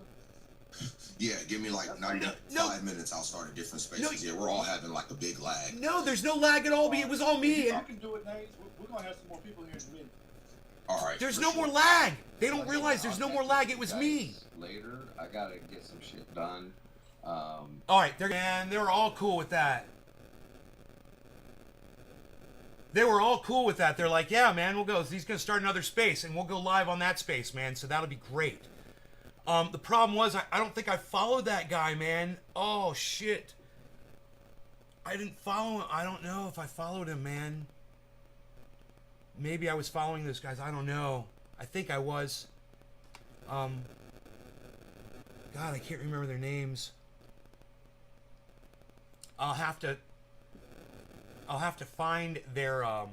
Yeah, give me like 5 minutes. I'll start a different spaces. Yeah, we're all having like a big lag. No, there's no lag at all. It was all me. You can do it, Nate. We're gonna have some more people here in a minute. All right. There's no more lag. They don't realize there's no more lag. It was me. Later, I gotta get some shit done. All right, they're all cool with that. They were all cool with that. They're like, yeah, man, we'll go. He's gonna start another space, and we'll go live on that space, man. So that'll be great. The problem was I don't think I followed that guy, man. Oh shit. I didn't follow him. I don't know if I followed him, man. Maybe I was following those guys. I don't know. I think I was. God, I can't remember their names. I'll have to find their I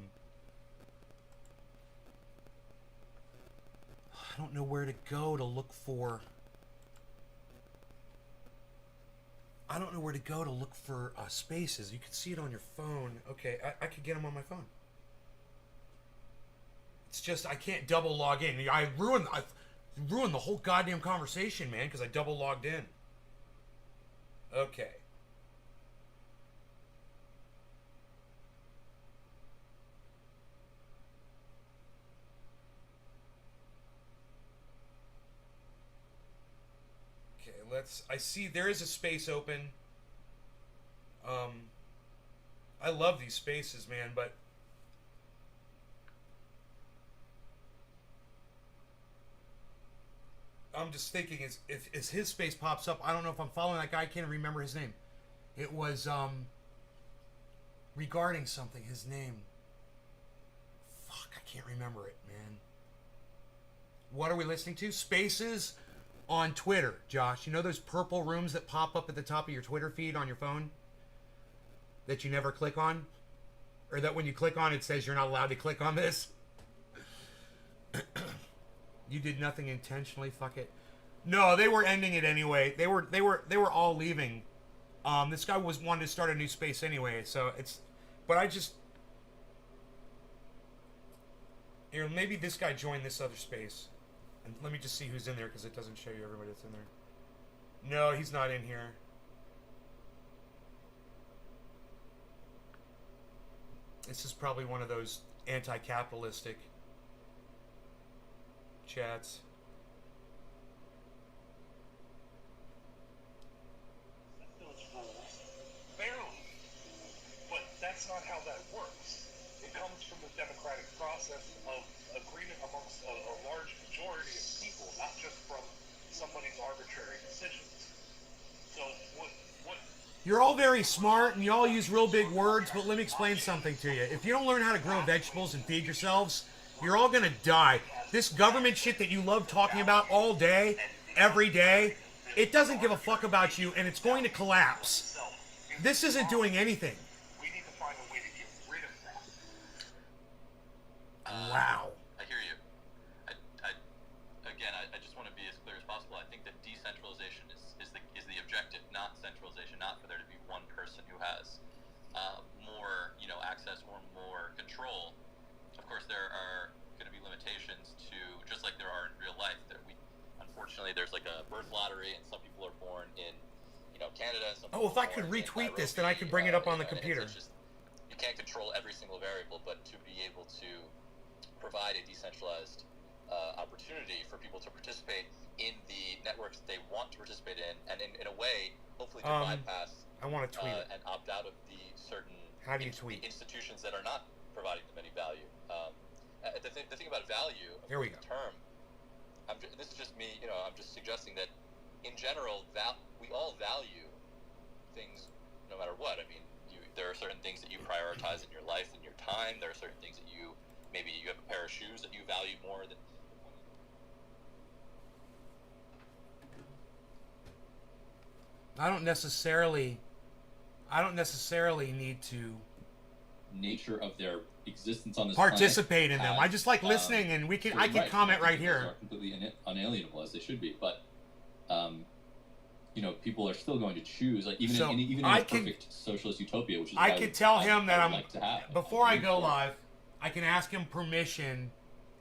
don't know where to go to look for. Spaces. You can see it on your phone. Okay, I could get them on my phone. It's just I can't double log in. I ruined the whole goddamn conversation, man, because I double logged in. Okay. I see there is a space open. I love these spaces, man, but I'm just thinking if his space pops up, I don't know if I'm following that guy. I can't remember his name. It was regarding something. His name. Fuck, I can't remember it, man. What are we listening to? Spaces on Twitter, Josh. You know those purple rooms that pop up at the top of your Twitter feed on your phone? That you never click on? Or that when you click on it says you're not allowed to click on this? You did nothing intentionally, fuck it. No, they were ending it anyway. They were all leaving. This guy wanted to start a new space anyway, so it's but I just here, maybe this guy joined this other space. And let me just see who's in there because it doesn't show you everybody that's in there. No, he's not in here. This is probably one of those anti-capitalistic chats. Barely. But that's not how that works. It comes from the democratic process of agreement amongst a large majority of people not just from somebody's arbitrary decisions. So what You're all very smart and you all use real big words, but let me explain something to you. If you don't learn how to grow vegetables and feed yourselves, you're all gonna die. This government shit that you love talking about all day, every day, it doesn't give a fuck about you and it's going to collapse. This isn't doing anything. we need to find a way to get rid of that. Wow. I hear you. I just want to be as clear as possible. I think that decentralization is the objective, not centralization. Not for there to be one person who has more, access or more control. Of course, there are going to be limitations to, just like there are in real life. Unfortunately, there's like a birth lottery, and some people are born in, Canada. Some Oh, if I could retweet this, then I could bring it up on the computer. It's just, you can't control every single variable, but to be able to provide a decentralized opportunity for people to participate in the networks that they want to participate in, and in a way, hopefully to bypass I want to tweet it. and opt out of the certain How do you tweet? institutions that are not providing them any value. The thing about value, There we go. the term, this is just me, I'm just suggesting that in general, we all value things no matter what. I mean, there are certain things that you prioritize in your life and your time. There are certain things that maybe you have a pair of shoes that you value more than. I don't necessarily need to nature of their existence on this participate in planet them. I just like listening, and I can comment right here. Are completely unalienable as they should be, but people are still going to choose, like even in a perfect socialist utopia, which is I could tell him that I'm like to have. Before I go live, I can ask him permission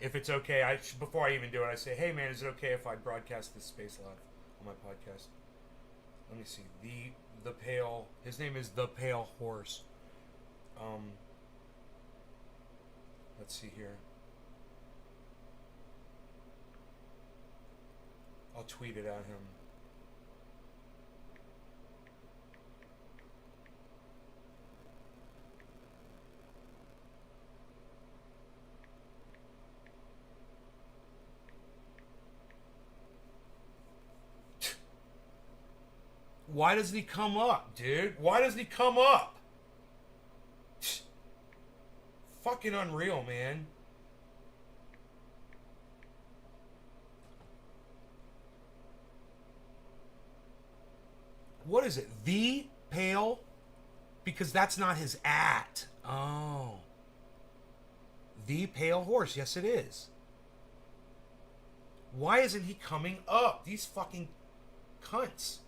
if it's okay. Before I even do it, I say, "Hey man, is it okay if I broadcast this space live on my podcast?" Let me see. The Pale. His name is The Pale Horse. Let's see here. I'll tweet it at him. Why doesn't he come up, dude? Why doesn't he come up? Fucking unreal, man. What is it? The Pale? Because that's not his at. Oh. The Pale Horse. Yes, it is. Why isn't he coming up? These fucking cunts.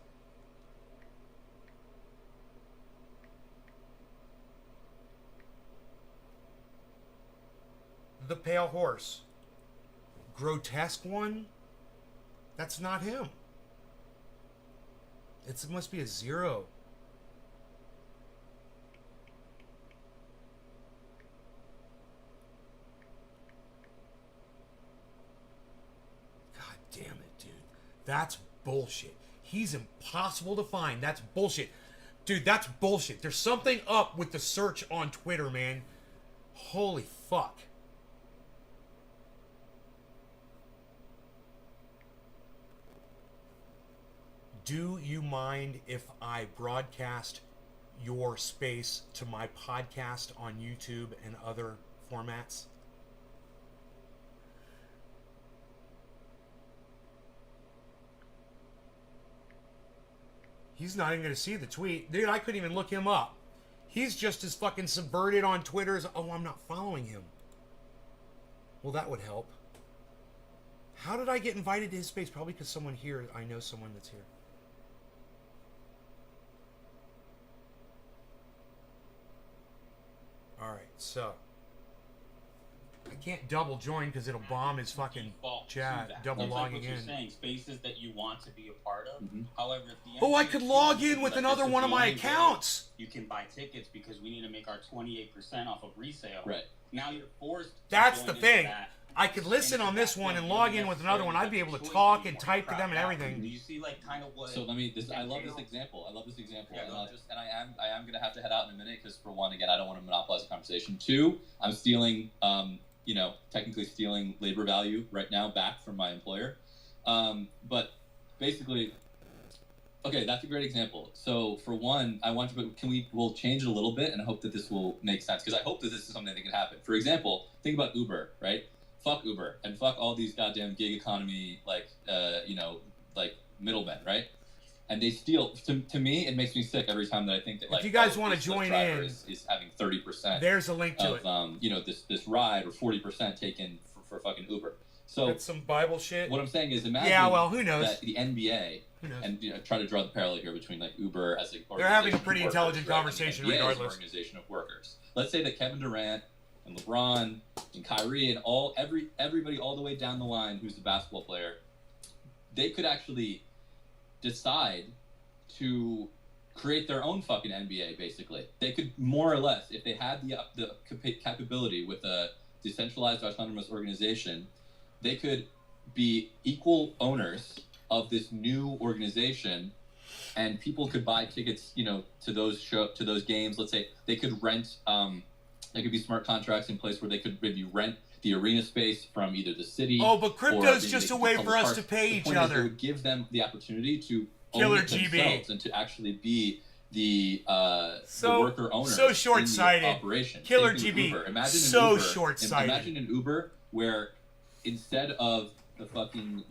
The Pale Horse. Grotesque one? That's not him. It must be a 0. God damn it, dude. That's bullshit. He's impossible to find. That's bullshit. Dude, that's bullshit. There's something up with the search on Twitter, man. Holy fuck. Do you mind if I broadcast your space to my podcast on YouTube and other formats? He's not even going to see the tweet. Dude, I couldn't even look him up. He's just as fucking subverted on Twitter as... Oh, I'm not following him. Well, that would help. How did I get invited to his space? Probably because someone here... I know someone that's here. Alright, so... I can't double join because it'll bomb his fucking chat. Double logging in. Saying, spaces that you want to be a part of. Mm-hmm. However, at the end Oh, I could log in with another one of my accounts. You can buy tickets because we need to make our 28% off of resale. Right. Now you're forced. That's the thing. I could listen on this one and log in with another one. I'd be able to talk and type to them and everything. Do you see like kind of what? So I love this example. Yeah, and I am gonna have to head out in a minute because for one, again, I don't want to monopolize the conversation. Two, I'm stealing, technically stealing labor value right now back from my employer. But basically, okay, that's a great example. So for one, I want to, we'll change it a little bit and hope that this will make sense, because I hope that this is something that can happen. For example, think about Uber, right? Fuck Uber and fuck all these goddamn gig economy, like middlemen, right? And they steal. To me, it makes me sick every time that I think that, like, if you guys want to join in, is having 30%. There's a link to it. This ride, or 40% taken for fucking Uber. So that's some Bible shit. What I'm saying is, imagine who knows? that the NBA, and try to draw the parallel here between like Uber as a they're having a pretty intelligent conversation and the NBA regardless. As an organization of workers. Let's say that Kevin Durant and LeBron and Kyrie and everybody all the way down the line who's a basketball player, they could actually decide to create their own fucking NBA. Basically, they could more or less, if they had the capability with a decentralized autonomous organization, they could be equal owners of this new organization, and people could buy tickets, to those games. Let's say they could rent. There could be smart contracts in place where they could maybe rent the arena space from either the city. Oh, but crypto's just a way for us to pay each other. It would give them the opportunity to Killer own it GB themselves and to actually be the worker owner. So short-sighted. In the operation. Killer GB. Imagine short-sighted. Imagine an Uber where instead of the fucking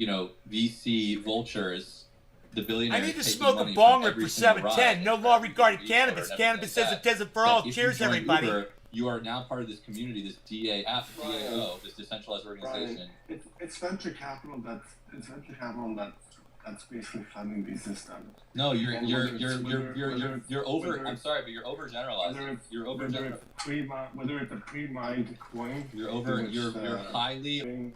VC vultures, the billionaires. I need to smoke a bong rip for 710. No law regarding cannabis. Cannabis says it isn't for all. Cheers, everybody. Uber, you are now part of this community, this DAO, this decentralized organization. Brian, it's venture capital that's basically funding these systems. No, you're over. I'm sorry, but you're overgeneralizing. You're overgeneralizing. Whether it's a pre-mined coin, you're highly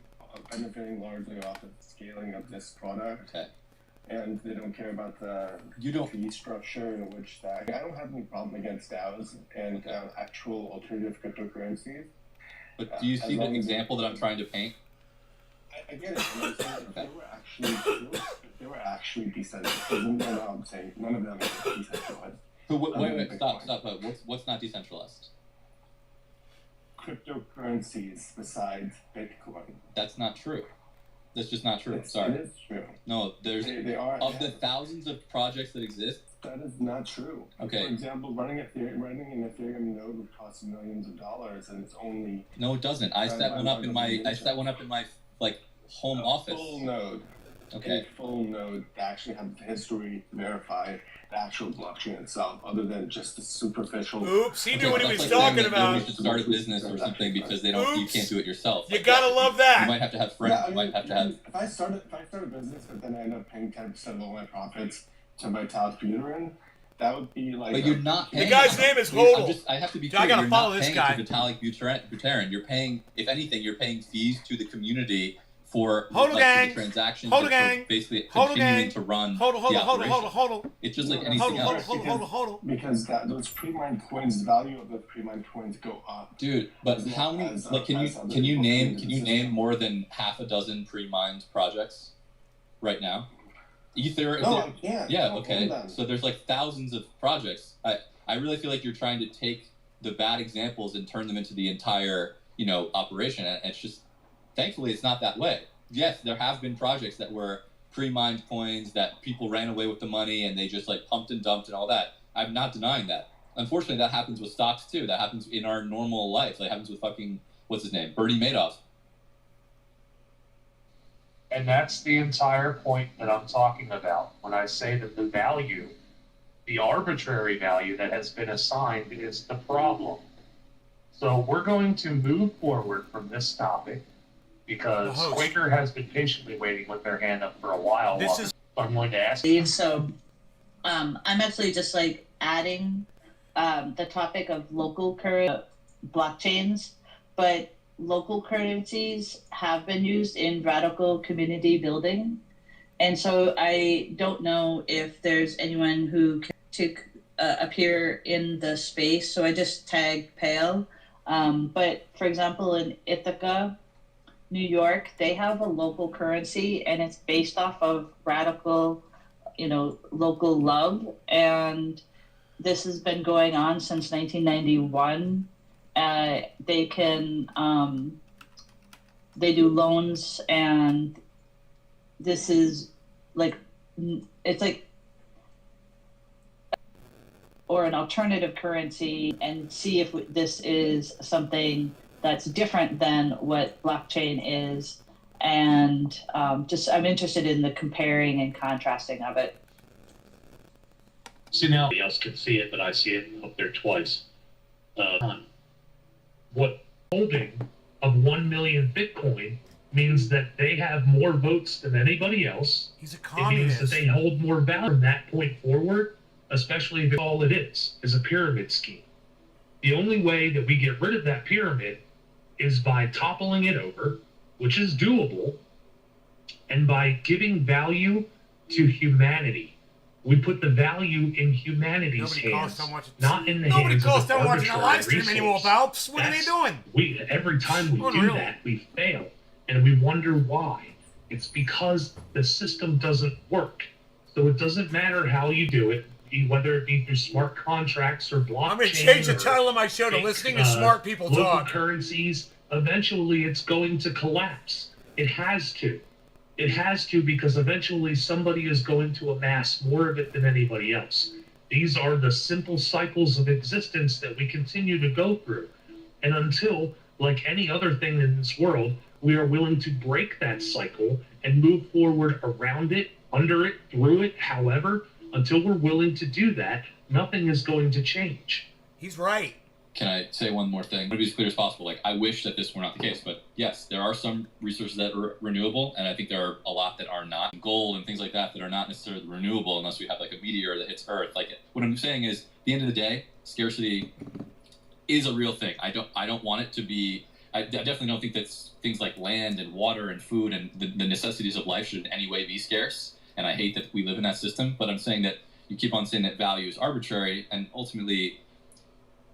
benefiting largely off of scaling of this product. Okay. And they don't care about the fee structure in which that. I don't have any problem against DAOs and actual alternative cryptocurrencies. But do you see the example that I'm trying to paint? I get it. If they were actually decentralized, I'm saying none of them are decentralized. Wait, stop. What's not decentralized? Cryptocurrencies besides Bitcoin. That's not true. That's just not true. It is true. No, they are of the thousands of projects that exist. That is not true. Okay. For example, running an Ethereum node would cost millions of dollars, and it's only. No, it doesn't. I set one up in my like home office. Full node. Okay. A full node that actually has the history to verify the actual blockchain itself, other than just the superficial. Oops, he knew what he was talking about. You should start a business or something because you can't do it yourself. You gotta love that. You might have to have friends. Yeah, you might have to have. If I start a business, but then I end up paying 10% of all my profits to my Todd Buterin, that would be like. But you're not paying. The guy's name is Hodel. I have to be clear. I gotta you're follow not this paying guy. To Vitalik Buterin. You're paying, if anything, you're paying fees to the community for the transactions. Basically continuing to run Hold. It's just like anything else. Hold. Because those pre-mined coins, the value of those pre-mined coins go up. Dude, but how many? Can you name more than half a dozen pre-mined projects right now? Ether. I can't. Yeah. Okay. So there's like thousands of projects. I really feel like you're trying to take the bad examples and turn them into the entire operation. And it's just. Thankfully, it's not that way. Yes, there have been projects that were pre-mined coins that people ran away with the money and they just like pumped and dumped and all that. I'm not denying that. Unfortunately, that happens with stocks too. That happens in our normal life. That happens with fucking, what's his name? Bernie Madoff. And that's the entire point that I'm talking about when I say that the value, the arbitrary value that has been assigned is the problem. So we're going to move forward from this topic, because Quaker has been patiently waiting with their hand up for a while. I'm going to ask you. So I'm actually just like adding the topic of local blockchains, but local currencies have been used in radical community building. And so I don't know if there's anyone who can appear in the space. So I just tag Pale. But for example, in Ithaca, New York, they have a local currency and it's based off of radical, local love. And this has been going on since 1991. They can, they do loans and this is like, it's like, or an alternative currency, and see if this is something that's different than what blockchain is. And just, I'm interested in the comparing and contrasting of it. See, now nobody else can see it, but I see it up there twice. What holding of 1 million Bitcoin means that they have more votes than anybody else. He's a It means communist. that they hold more value from that point forward, especially if all it is a pyramid scheme. The only way that we get rid of that pyramid is by toppling it over, which is doable, and by giving value to humanity. We put the value in humanity's hands, not in the Nobody hands calls of down watching a arbitrary live stream anymore, resource. Palps. What are they doing? Every time we do Unreal. that, we fail, and we wonder why. It's because the system doesn't work. So it doesn't matter how you do it, whether it be through smart contracts or blockchain. I'm going to change the or title of my show to fake, Listening to Smart People local Talk. currencies. Eventually, it's going to collapse. It has to. It has to, because eventually somebody is going to amass more of it than anybody else. These are the simple cycles of existence that we continue to go through. And until, like any other thing in this world, we are willing to break that cycle and move forward around it, under it, through it, however, until we're willing to do that, nothing is going to change. He's right. Can I say one more thing? To be as clear as possible, like, I wish that this were not the case, but yes, there are some resources that are renewable, and I think there are a lot that are not. Gold and things like that are not necessarily renewable unless we have like a meteor that hits Earth. Like, what I'm saying is, at the end of the day, scarcity is a real thing. I don't want it to be. I definitely don't think that things like land and water and food and the necessities of life should in any way be scarce. And I hate that we live in that system. But I'm saying that you keep on saying that value is arbitrary, and ultimately,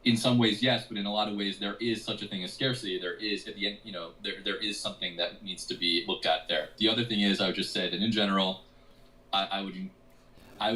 in some ways, yes, but in a lot of ways, there is such a thing as scarcity. There is, at the end, there is something that needs to be looked at there. The other thing is, I would just say that in general, I would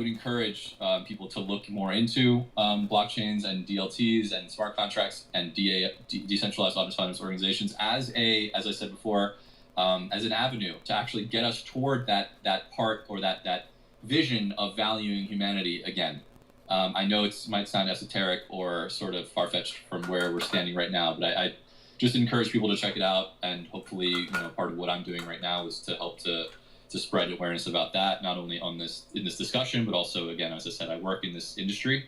encourage people to look more into blockchains and DLTs and smart contracts and decentralized autonomous organizations as I said before, as an avenue to actually get us toward that part, or that vision of valuing humanity again. I know it might sound esoteric or sort of far-fetched from where we're standing right now, but I just encourage people to check it out, and hopefully, part of what I'm doing right now is to help to spread awareness about that, not only in this discussion, but also, again, as I said, I work in this industry.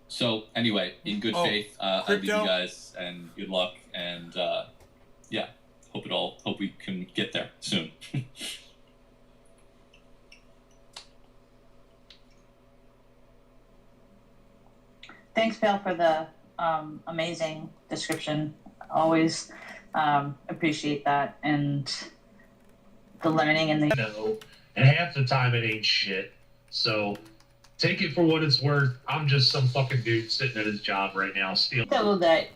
So anyway, in good faith, I leave you guys, and good luck, and hope we can get there soon. Thanks, Pale, for the amazing description. Always appreciate that, and the learning and the. No, and half the time it ain't shit. So take it for what it's worth. I'm just some fucking dude sitting at his job right now, stealing. So that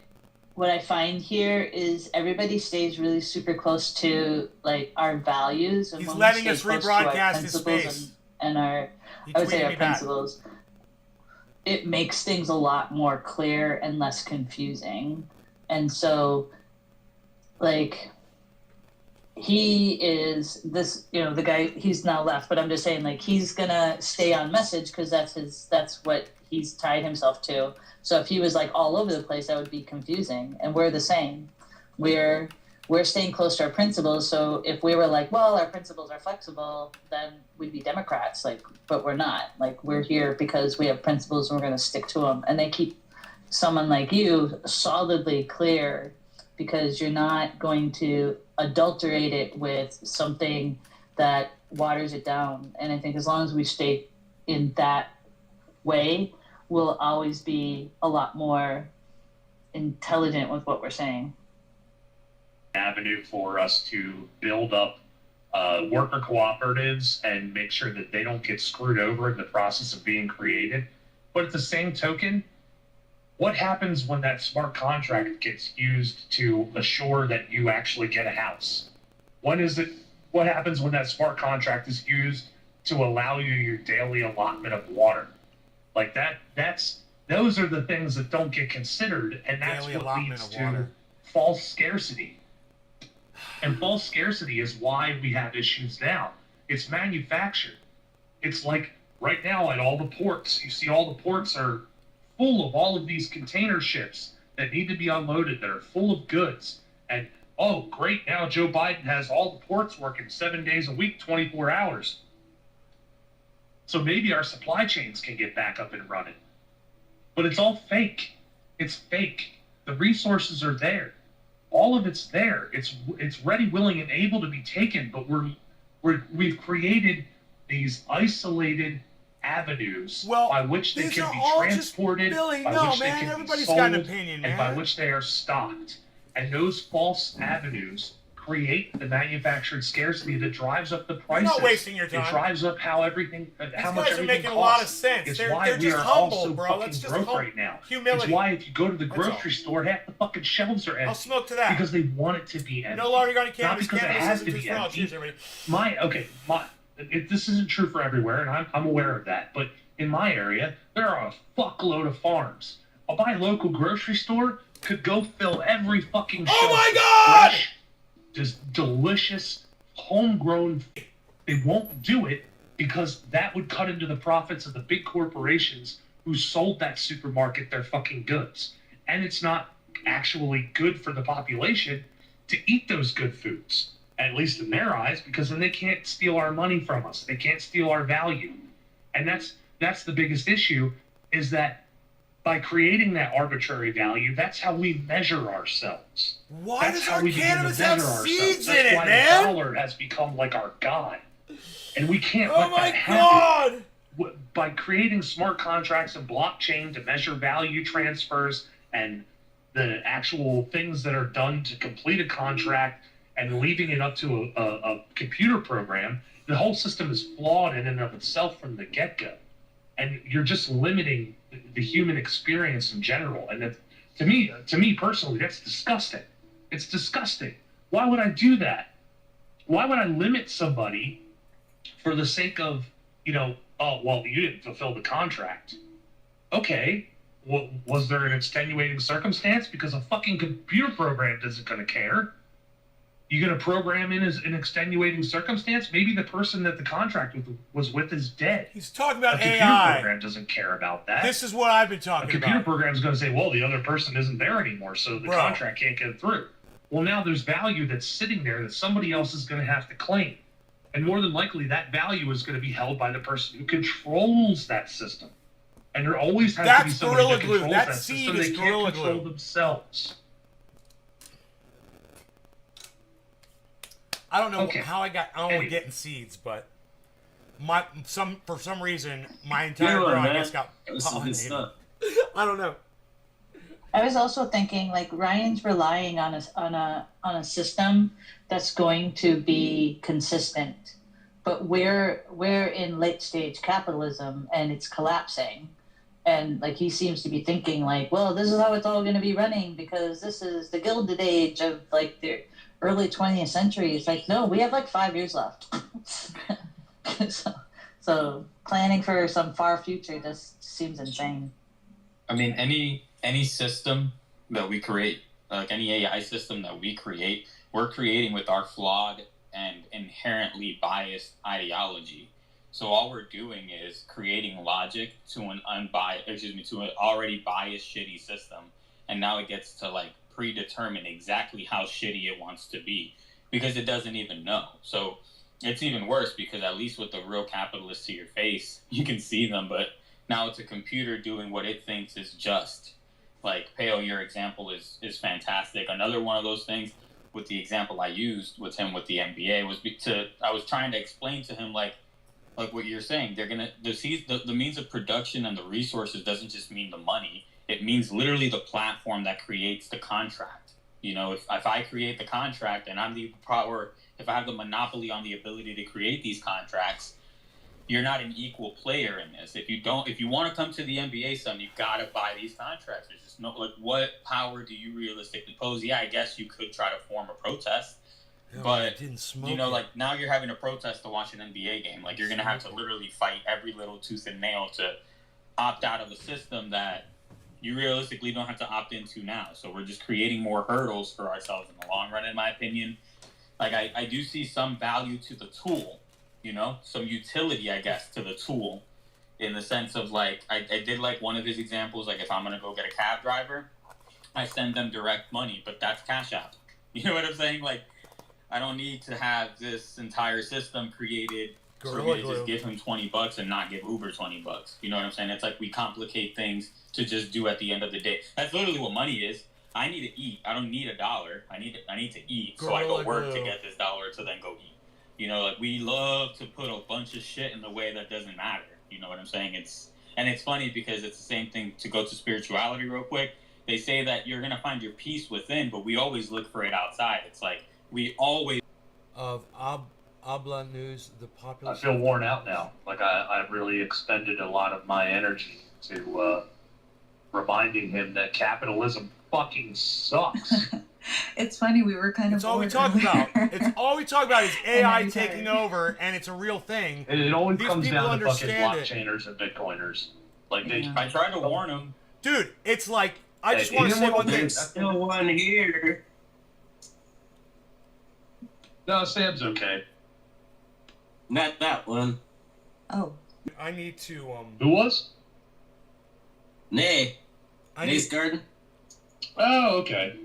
what I find here is everybody stays really super close to like our values, and He's when letting we us stay close to our rebroadcast his principles space. and our, He I would say tweeted our me back. principles. It makes things a lot more clear and less confusing. And so, like, he is this, the guy, he's now left, but I'm just saying, like, he's gonna stay on message because that's what he's tied himself to. So if he was like all over the place, that would be confusing. And we're the same. We're staying close to our principles. So if we were like, well, our principles are flexible, then we'd be Democrats. Like, but we're not. Like, we're here because we have principles and we're going to stick to them. And they keep someone like you solidly clear because you're not going to adulterate it with something that waters it down. And I think as long as we stay in that way, we'll always be a lot more intelligent with what we're saying. Avenue for us to build up worker cooperatives and make sure that they don't get screwed over in the process of being created. But at the same token, what happens when that smart contract gets used to assure that you actually get a house? What happens when that smart contract is used to allow you your daily allotment of water? Like those are the things that don't get considered, and that's Daily what allotment leads of to water. false scarcity. And false scarcity is why we have issues now. It's manufactured. It's like right now at all the ports, you see all the ports are full of all of these container ships that need to be unloaded, that are full of goods. And, oh, great, now Joe Biden has all the ports working 7 days a week, 24 hours. So maybe our supply chains can get back up and running. But it's all fake. It's fake. The resources are there. All of it's there. It's ready, willing, and able to be taken. But we've created these isolated avenues by which they can be transported, Billy, by no, which man, they can everybody's be sold, got an opinion, and man. by which they are stocked. And those false avenues create the manufactured scarcity that drives up the prices. You're not wasting your time. It drives up how everything, how much guys are everything making costs. a lot of sense. It's They're why we just are humble, also bro. fucking That's just broke right now. humility. It's why if you go to the That's all. grocery store, half the fucking shelves are empty. I'll smoke to that. Because they want it to be empty. No longer going to Not cannabis. because it Cannabis has isn't to just be for all. empty. Cheers, everybody. This isn't true for everywhere, and I'm aware of that. But in my area, there are a fuckload of farms. A buy local grocery store could go fill every fucking shelf. Oh my God! Fresh, just delicious, homegrown. They won't do it because that would cut into the profits of the big corporations who sold that supermarket their fucking goods. And it's not actually good for the population to eat those good foods, at least in their eyes, because then they can't steal our money from us. They can't steal our value. And that's the biggest issue, is that by creating that arbitrary value, that's how we measure ourselves. Why That's does how our we begin to cannabis measure have ourselves. seeds That's in it, why man? the dollar has become like our god. And we can't Oh let my that happen. God! By creating smart contracts and blockchain to measure value transfers and the actual things that are done to complete a contract and leaving it up to a computer program, the whole system is flawed in and of itself from the get-go. And you're just limiting the human experience in general. And that, to me personally, that's disgusting. It's disgusting. Why would I do that? Why would I limit somebody for the sake of, oh, well, you didn't fulfill the contract. Okay, well, was there an extenuating circumstance? Because a fucking computer program isn't going to care. You going to program in as an extenuating circumstance? Maybe the person that the contract was with is dead. He's talking about a computer AI. program doesn't care about that. This is what I've been talking A computer about. program is going to say, well, the other person isn't there anymore, so the contract can't get through. Well, now there's value that's sitting there that somebody else is going to have to claim. And more than likely, that value is going to be held by the person who controls that system. And there always has to be somebody that controls that system. They can't control themselves. I don't know how I got on with getting seeds, but for some reason my entire growing just got pollinated. I don't know. I was also thinking, like, Ryan's relying on a system that's going to be consistent, but we're in late stage capitalism and it's collapsing, and like he seems to be thinking like, well, this is how it's all going to be running because this is the Gilded Age of like the early 20th century. It's like, no, we have like 5 years left. so planning for some far future just seems insane. I mean, any system that we create, like any AI system that we create, we're creating with our flawed and inherently biased ideology. So all we're doing is creating logic to an to an already biased, shitty system, and now it gets to like predetermine exactly how shitty it wants to be because it doesn't even know. So it's even worse because at least with the real capitalists to your face, you can see them, but now it's a computer doing what it thinks is just. Like, Peo, your example is fantastic. Another one of those things with the example I used with him with the NBA was I was trying to explain to him like what you're saying. They're gonna the means of production and the resources doesn't just mean the money. It means literally the platform that creates the contract. If I create the contract and I'm the power, if I have the monopoly on the ability to create these contracts, you're not an equal player in this. If you want to come to the NBA, you've got to buy these contracts. There's just no, like, what power do you realistically pose? Yeah, I guess you could try to form a protest, but like now you're having a protest to watch an NBA game. Like you're gonna have to literally fight every little tooth and nail to opt out of a system that you realistically don't have to opt into now. So we're just creating more hurdles for ourselves in the long run, in my opinion. Like, I do see some value to the tool, you know, some utility, I guess, to the tool, in the sense of, like, I did like one of his examples, like, if I'm going to go get a cab driver, I send them direct money, but that's Cash App. You know what I'm saying? Like, I don't need to have this entire system created for me to just give him $20 and not give Uber $20. You know what I'm saying? It's like we complicate things to just do at the end of the day. That's literally what money is. I need to eat. I don't need $1. I need to eat, so I go work to get this dollar to then go eat. You know, like, we love to put a bunch of shit in the way that doesn't matter. You know what I'm saying? It's funny because it's the same thing, to go to spirituality real quick. They say that you're gonna find your peace within, but we always look for it outside. It's like we always of Abla News, the popular. I feel worn out now. Like, I really expended a lot of my energy to reminding him that capitalism fucking sucks. It's funny, we were kind of. It's all we talk about. It's all we talk about is AI taking over, and it's a real thing. It always comes down to fucking understand blockchainers and Bitcoiners. Like, I tried to warn them. Dude, it's like, I just want to say one thing. There's still one here. No, Sam's okay. Not that one. Oh. I need to, Who was? Nay. Nay's Garden. Oh, okay.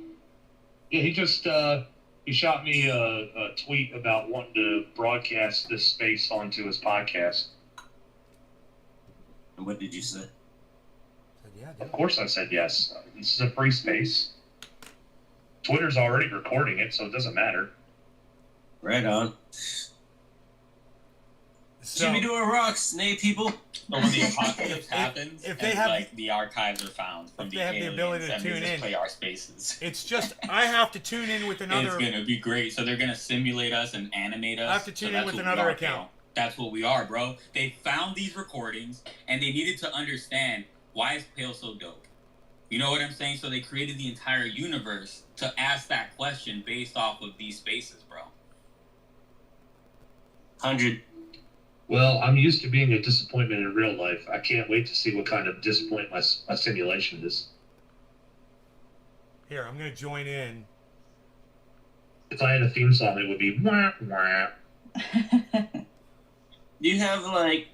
Yeah, he just, he shot me a tweet about wanting to broadcast this space onto his podcast. And what did you say? Of course I said yes. This is a free space. Twitter's already recording it, so it doesn't matter. Right on. So, Jimmy doing rocks, nay people. So when the apocalypse happens, if they and, have like, the archives are found from the aliens, the ability to and tune we just in, play our spaces. It's just, I have to tune in with another. It's gonna be great. So they're gonna simulate us and animate us. I have to tune so in with another account. That's what we are, bro. They found these recordings, and they needed to understand, why is Pale so dope? You know what I'm saying? So they created the entire universe to ask that question based off of these spaces, bro. 100. Well, I'm used to being a disappointment in real life. I can't wait to see what kind of disappointment my simulation is. Here, I'm going to join in. If I had a theme song, it would be wah, wah. You have, like,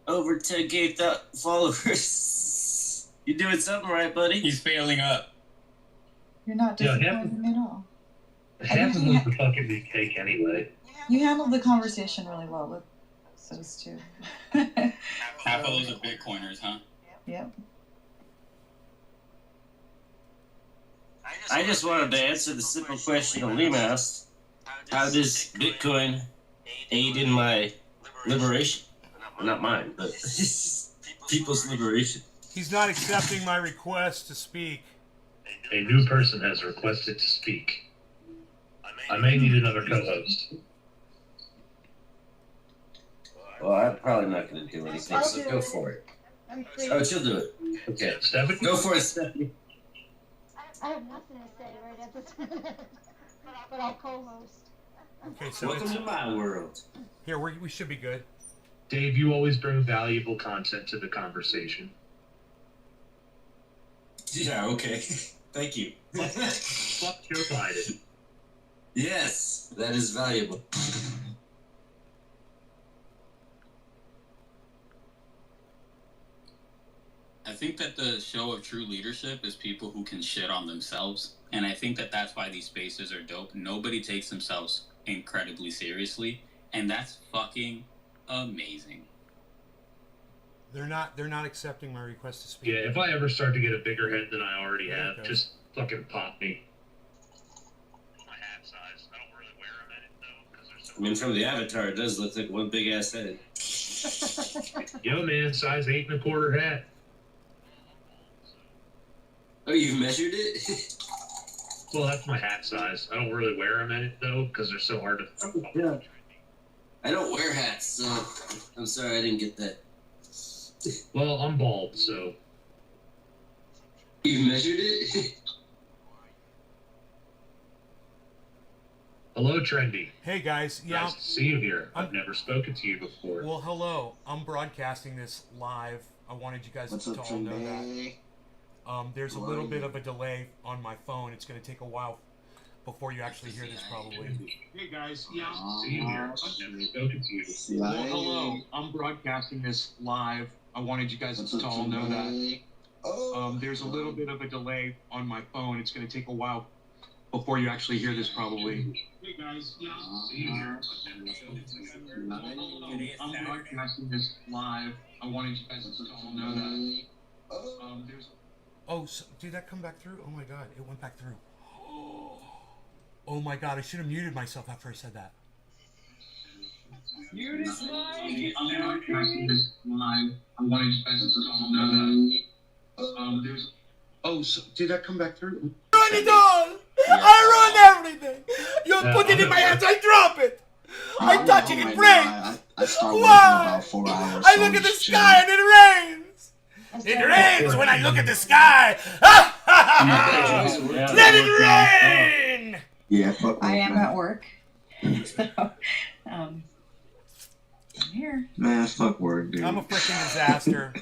over 10K followers. You're doing something right, buddy. He's failing up. You're not disappointing me at all. Half of them the fucking big cake anyway. You handled the conversation really well with those two. Half of those are Bitcoiners, huh? Yep. I just wanted to answer the simple question Liam asked. How does Bitcoin aid in my liberation? Well, not mine, but people's liberation. He's not accepting my request to speak. A new person has requested to speak. I may need another co-host. Well, I'm probably not going to do anything, so go for it. Oh, she'll do it. Okay. Stephanie? Go for it, Stephanie. I have nothing to say right at this minute, but I'll co-host. Okay, so welcome to my world. Here, we should be good. Dave, you always bring valuable content to the conversation. Yeah, okay. Thank you. Fuck Joe Biden. Yes, that is valuable. I think that the show of true leadership is people who can shit on themselves. And I think that that's why these spaces are dope. Nobody takes themselves incredibly seriously. And that's fucking amazing. They're not accepting my request to speak. Yeah, if I ever start to get a bigger head than I already have, just fucking pop me. My hat size, I don't really wear them in it though, because they're so. I mean, from the avatar, it does look like one big ass head. Yo, man, size 8 1/4 hat. Oh, you've measured it? Well, that's my hat size. I don't really wear them in it though, because they're so hard to. Yeah. I don't wear hats, so I'm sorry I didn't get that. Well, I'm bald, so. You measured it? Hello, Trendy. Hey guys, yeah. Nice to see you here. I've never spoken to you before. Well, hello. I'm broadcasting this live. I wanted you guys to all know that. There's a little bit of a delay on my phone. It's going to take a while. before you actually hear this, probably. Hey guys, yeah, Steve here. I've never spoken to you. Well, hello. I'm broadcasting this live. I wanted you guys to all know that. There's a little bit of a delay on my phone. It's going to take a while before you actually hear this, probably. Hey guys, yeah, Steve here. I've never spoken to you. Well, hello. I'm broadcasting this live. I wanted you guys to all know that. There's. Oh, so, did that come back through? Oh my god, it went back through. Oh my god, I should have muted myself after I said that. Mute is live. I'm broadcasting this live. I wanted you guys to all know that. There's. Oh, so did that come back through? Run it all! I ruin everything! You put it in my hands, I drop it! I touch it, it breaks! I start working about 4 hours. I look at the sky and it rains! It rains when I look at the sky! Let it rain! Yeah, fuck I am at work. So, I'm here. Man, fuck work, dude. I'm a freaking disaster.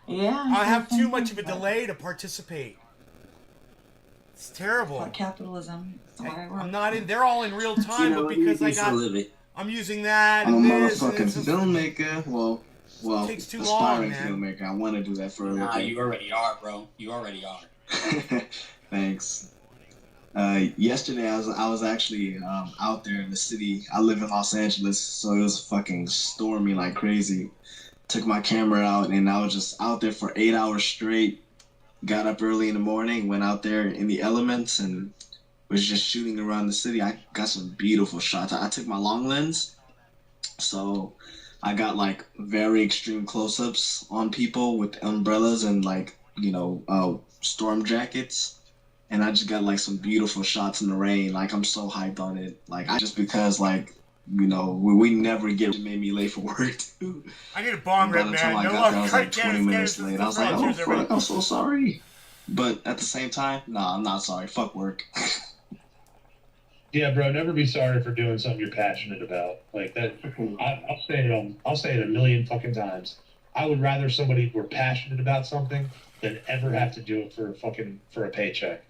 Yeah. I have too much of a delay to participate. It's terrible. Fuck capitalism. That's why I work. I'm not in. They're all in real time, You know, but because you I can got, still live it. I'm using that. I'm a and this, and motherfucking it's just- filmmaker. Well, takes too aspiring long, man. filmmaker. I want to do that for a Nah, living. you already are, bro. You already are. Thanks. Yesterday I was actually out there in the city. I live in Los Angeles, so it was fucking stormy like crazy. Took my camera out and I was just out there for 8 hours straight. Got up early in the morning, went out there in the elements and was just shooting around the city. I got some beautiful shots. I took my long lens, so I got like very extreme close-ups on people with umbrellas and like, you know, storm jackets. And I just got like some beautiful shots in the rain. Like I'm so hyped on it. Like just because like, you know, we never get made me late for work too. I need a bong By rip, the man. time I No, got there, I was like 20 minutes late. late. I was like, oh fuck, I'm so sorry. But at the same time, nah, I'm not sorry. Fuck work. Yeah, bro. Never be sorry for doing something you're passionate about. Like that. I'll say it a million fucking times. I would rather somebody were passionate about something than ever have to do it for a paycheck.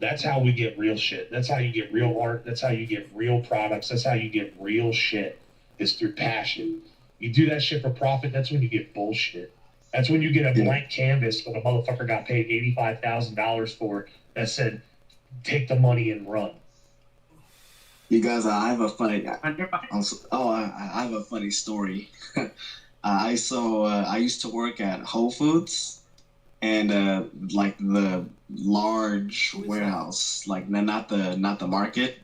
That's how we get real shit. That's how you get real art. That's how you get real products. That's how you get real shit. Is through passion. You do that shit for profit. That's when you get bullshit. That's when you get a blank canvas that a motherfucker got paid $85,000 for that said, "Take the money and run." You guys, I have a funny. I have a funny story. I used to work at Whole Foods, and like the large warehouse, like not the market,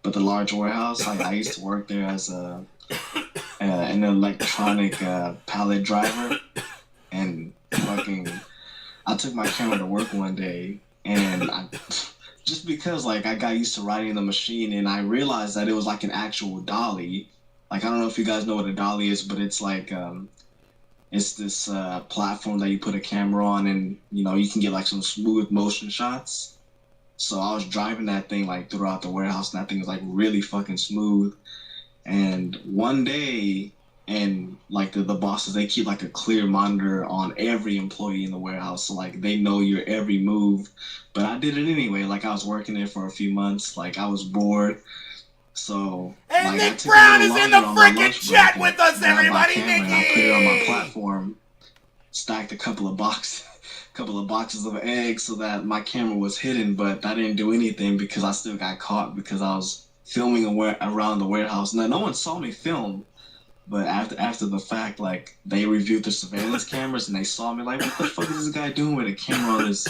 but the large warehouse. I used to work there as an electronic pallet driver, and fucking, I took my camera to work one day, and just because like I got used to riding the machine, and I realized that it was like an actual dolly. Like I don't know if you guys know what a dolly is, but it's like it's this platform that you put a camera on, and you know you can get like some smooth motion shots. So I was driving that thing like throughout the warehouse, and that thing was like really fucking smooth. And one day, and like the bosses, they keep like a clear monitor on every employee in the warehouse, so like they know your every move. But I did it anyway. Like I was working there for a few months. Like I was bored. So, and like, Nick Brown is in the freaking chat with us, everybody. Nicky! And I put it on my platform, stacked a couple of boxes of eggs so that my camera was hidden, but I didn't do anything because I still got caught because I was filming around the warehouse. Now, no one saw me film, but after the fact, like they reviewed the surveillance cameras and they saw me like, what the fuck is this guy doing with a camera on his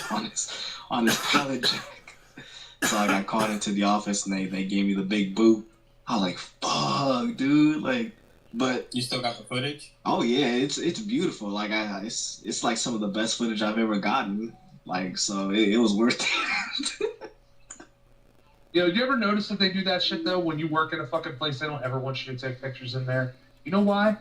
pallet jack? So I got called into the office and they gave me the big boot. I was like, fuck, dude. Like, but you still got the footage? Oh yeah, it's beautiful. Like it's like some of the best footage I've ever gotten. Like, so it was worth it. Yo, do you ever notice that they do that shit though? When you work at a fucking place, they don't ever want you to take pictures in there. You know why?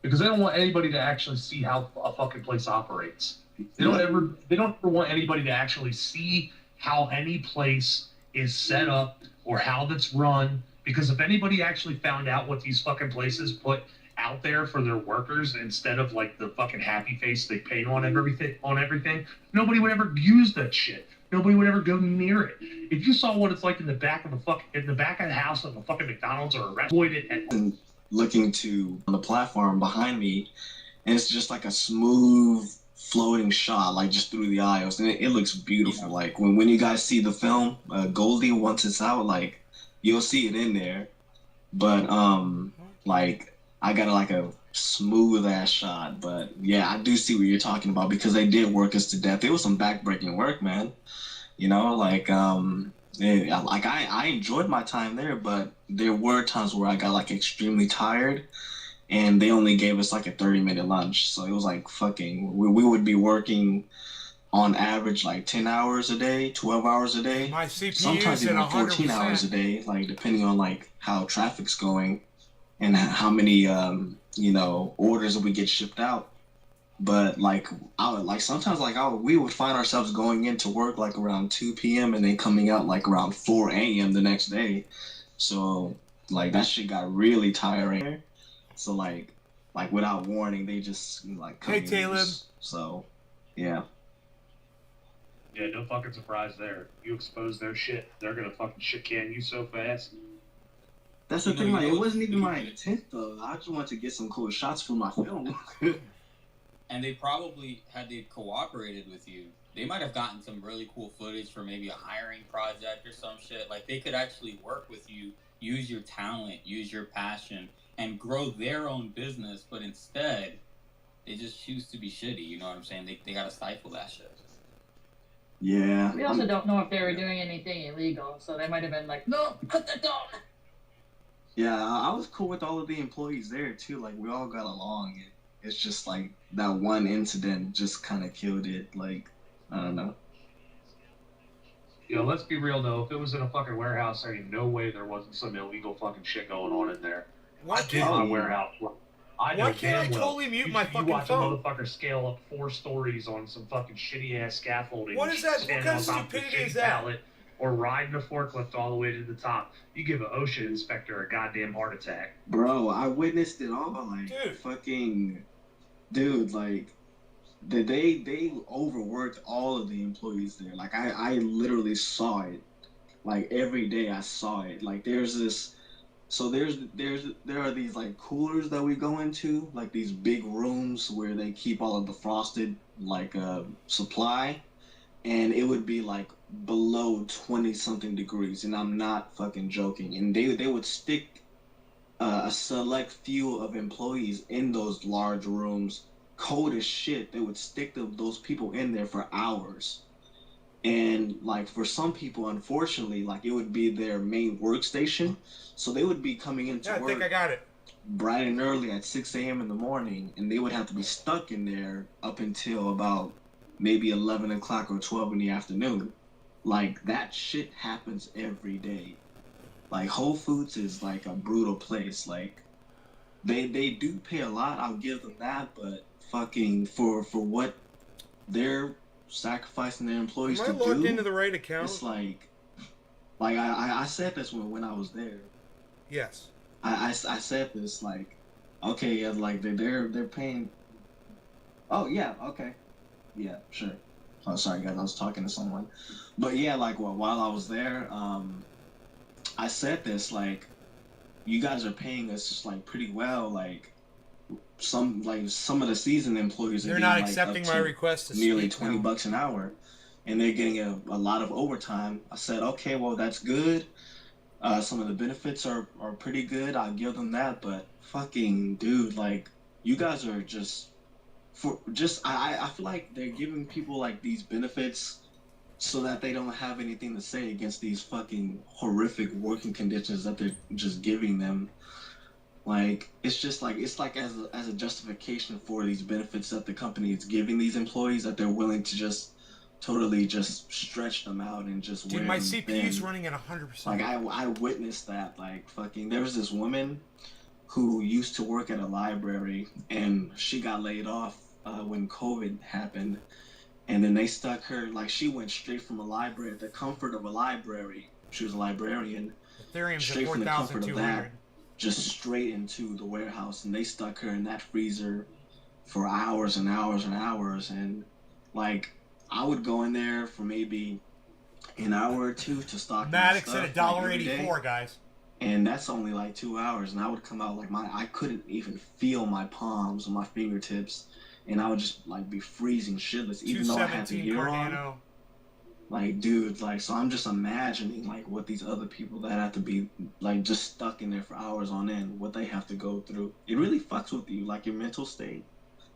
Because they don't want anybody to actually see how a fucking place operates. They don't ever want anybody to actually see how any place is set up or how that's run, because if anybody actually found out what these fucking places put out there for their workers instead of like the fucking happy face they paint on everything, nobody would ever use that shit. Nobody would ever go near it. If you saw what it's like in the back of the house of a fucking McDonald's or a restaurant, and looking to on the platform behind me, and it's just like a smooth floating shot, like just through the aisles, and it looks beautiful. Like when you guys see the film Goldie, once it's out, like you'll see it in there. But like I got like a smooth ass shot. But yeah, I do see what you're talking about, because they did work us to death. It was some backbreaking work, man. You know, like I enjoyed my time there, but there were times where I got like extremely tired, and they only gave us like a 30-minute lunch. So it was like fucking, we would be working on average like 10 hours a day, 12 hours a day. My CPU's sometimes even 14 hours a day, like depending on like how traffic's going and how many orders we get shipped out. But like sometimes we would find ourselves going into work like around 2 p.m. and then coming out like around 4 a.m. the next day. So like that shit got really tiring. So like without warning, they just like cut Hey, me Caleb. loose. So yeah. Yeah, no fucking surprise there. You expose their shit, they're gonna fucking shit can you so fast. That's the thing, like it wasn't even my intent though. I just wanted to get some cool shots for my film. And they probably, had they cooperated with you, they might have gotten some really cool footage for maybe a hiring project or some shit. Like, they could actually work with you, use your talent, use your passion, and grow their own business, but instead, they just choose to be shitty, you know what I'm saying? They gotta stifle that shit. Yeah. We also don't know if they were doing anything illegal, so they might have been like, no, cut that down. Yeah, I was cool with all of the employees there too. Like we all got along. It's just like that one incident just kind of killed it. Like I don't know. Yo, let's be real though. If it was in a fucking warehouse, there ain't no way there wasn't some illegal fucking shit going on in there. Why In my warehouse. I know Why can't I damn well. totally mute my fucking You watch phone? a motherfucker scale up 4 stories on some fucking shitty ass scaffolding. What is that? What standing kind on of top of a stupidity shitty is that? pallet, or riding a forklift all the way to the top. You give an OSHA inspector a goddamn heart attack. Bro, I witnessed it all. Like fucking dude, like they overworked all of the employees there. Like I literally saw it. Like every day I saw it. Like there are these like coolers that we go into, like these big rooms where they keep all of the frosted like supply, and it would be like below 20 something degrees, and I'm not fucking joking. And they would stick a select few of employees in those large rooms, cold as shit. They would stick those people in there for hours. And like for some people, unfortunately, like it would be their main workstation, so they would be coming into I work think I got it. bright and early at 6 a.m. in the morning, and they would have to be stuck in there up until about maybe 11 o'clock or 12 in the afternoon. Like that shit happens every day. Like Whole Foods is like a brutal place. Like they do pay a lot, I'll give them that, but fucking for what they're sacrificing their employees Am I to logged do, into the right account? it's like I said this when I was there. Yes. I said this like, okay, yeah, like they're paying. Oh yeah, okay, yeah, sure. Oh, sorry guys, I was talking to someone, but yeah, like while I was there, I said this like, you guys are paying us just like pretty well, like some of the seasoned employees are They're getting, not like, accepting up my to request to nearly speak $20 an hour, and they're getting a lot of overtime. I said, okay, well that's good. Some of the benefits are pretty good. I'll give them that, but fucking dude, like you guys are I feel like they're giving people like these benefits so that they don't have anything to say against these fucking horrific working conditions that they're just giving them. Like it's like as a justification for these benefits that the company is giving these employees, that they're willing to just totally just stretch them out and just Dude, wear my them CPU's thin. running at 100%. Like I witnessed that. Like fucking, there was this woman who used to work at a library, and she got laid off when COVID happened, and then they stuck her, like she went straight from a library, the comfort of a library. She was a librarian. Ethereum's Straight at from the comfort of 4,200. that, just straight into the warehouse, and they stuck her in that freezer for hours and hours and hours. And like I would go in there for maybe an hour or two to stock my Maddox stuff, at like, every $1.84, day. guys. And that's only like 2 hours, and I would come out like I couldn't even feel my palms or my fingertips, and I would just like be freezing shitless, even though I had the 217 gear on. Cardano. Like, dude, like, so I'm just imagining like what these other people that have to be like just stuck in there for hours on end, what they have to go through. It really fucks with you, like your mental state.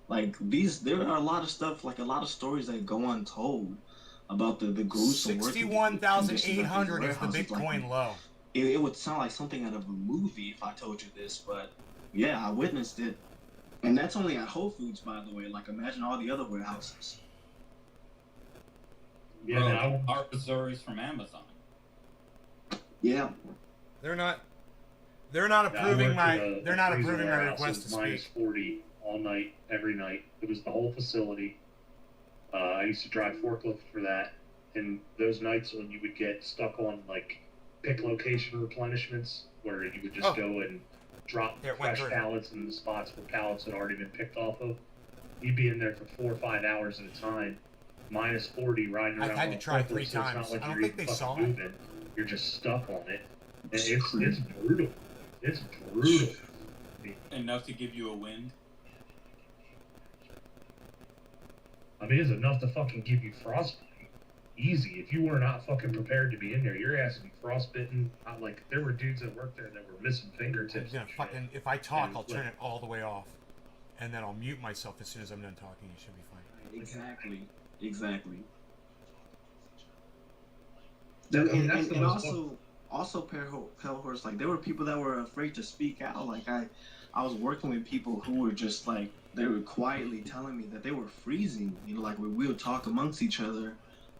Like there are a lot of stuff, like a lot of stories that go untold about the gruesome working conditions at these 61,800 is the warehouses. Bitcoin Like, low. it would sound like something out of a movie if I told you this, but yeah, I witnessed it. And that's only at Whole Foods, by the way. Like, imagine all the other warehouses. Yeah, bro, our Missouri's from Amazon. Yeah. They're not approving my request to minus speak. 40 all night, every night. It was the whole facility. I used to drive forklift for that, and those nights when you would get stuck on like pick location replenishments, where you would just go and drop fresh pallets in the spots where pallets had already been picked off of. You'd be in there for 4 or 5 hours at a time, minus 40, riding around. I've had to try 3 so times. It's not like I don't you're think they even saw fucking it. moving. You're just stuck on it. And it's brutal. It's brutal. Enough to give you a wind. I mean, it's enough to fucking give you frostbite. Easy. If you were not fucking prepared to be in there, your ass would be frostbitten. Like, there were dudes that worked there that were missing fingertips. Yeah, fucking. If I talk, I'll turn it all the way off, and then I'll mute myself as soon as I'm done talking. It should be fine. Exactly. And also, Pale Horse, like, there were people that were afraid to speak out. Like, I was working with people who were just like, they were quietly telling me that they were freezing. You know, like, we would talk amongst each other,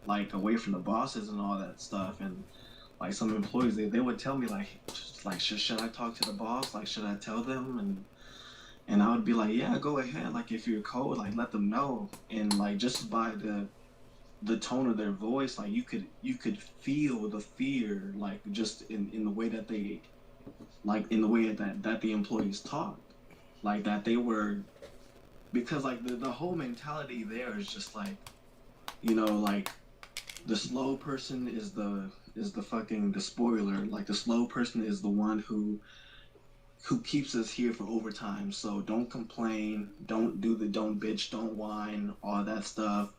like, away from the bosses and all that stuff. And like, some employees, they would tell me like, should I talk to the boss? Like, should I tell them? And I would be like, yeah, go ahead. Like, if you're cold, like, let them know. And like, just by the tone of their voice, like, you could feel the fear, like, just in the way that they, like, in the way that the employees talked, like, that they were, because like the whole mentality there is just like, you know, like, the slow person is the fucking the spoiler. Like, the slow person is the one who keeps us here for overtime. So don't complain, don't bitch, don't whine, all that stuff.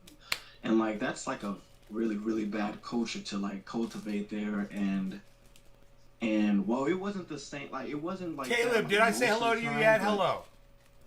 And like, that's like a really, really bad culture to like cultivate there. And well, it wasn't the same. Like, it wasn't like Caleb, that, like, did I say hello to you yet? Hello.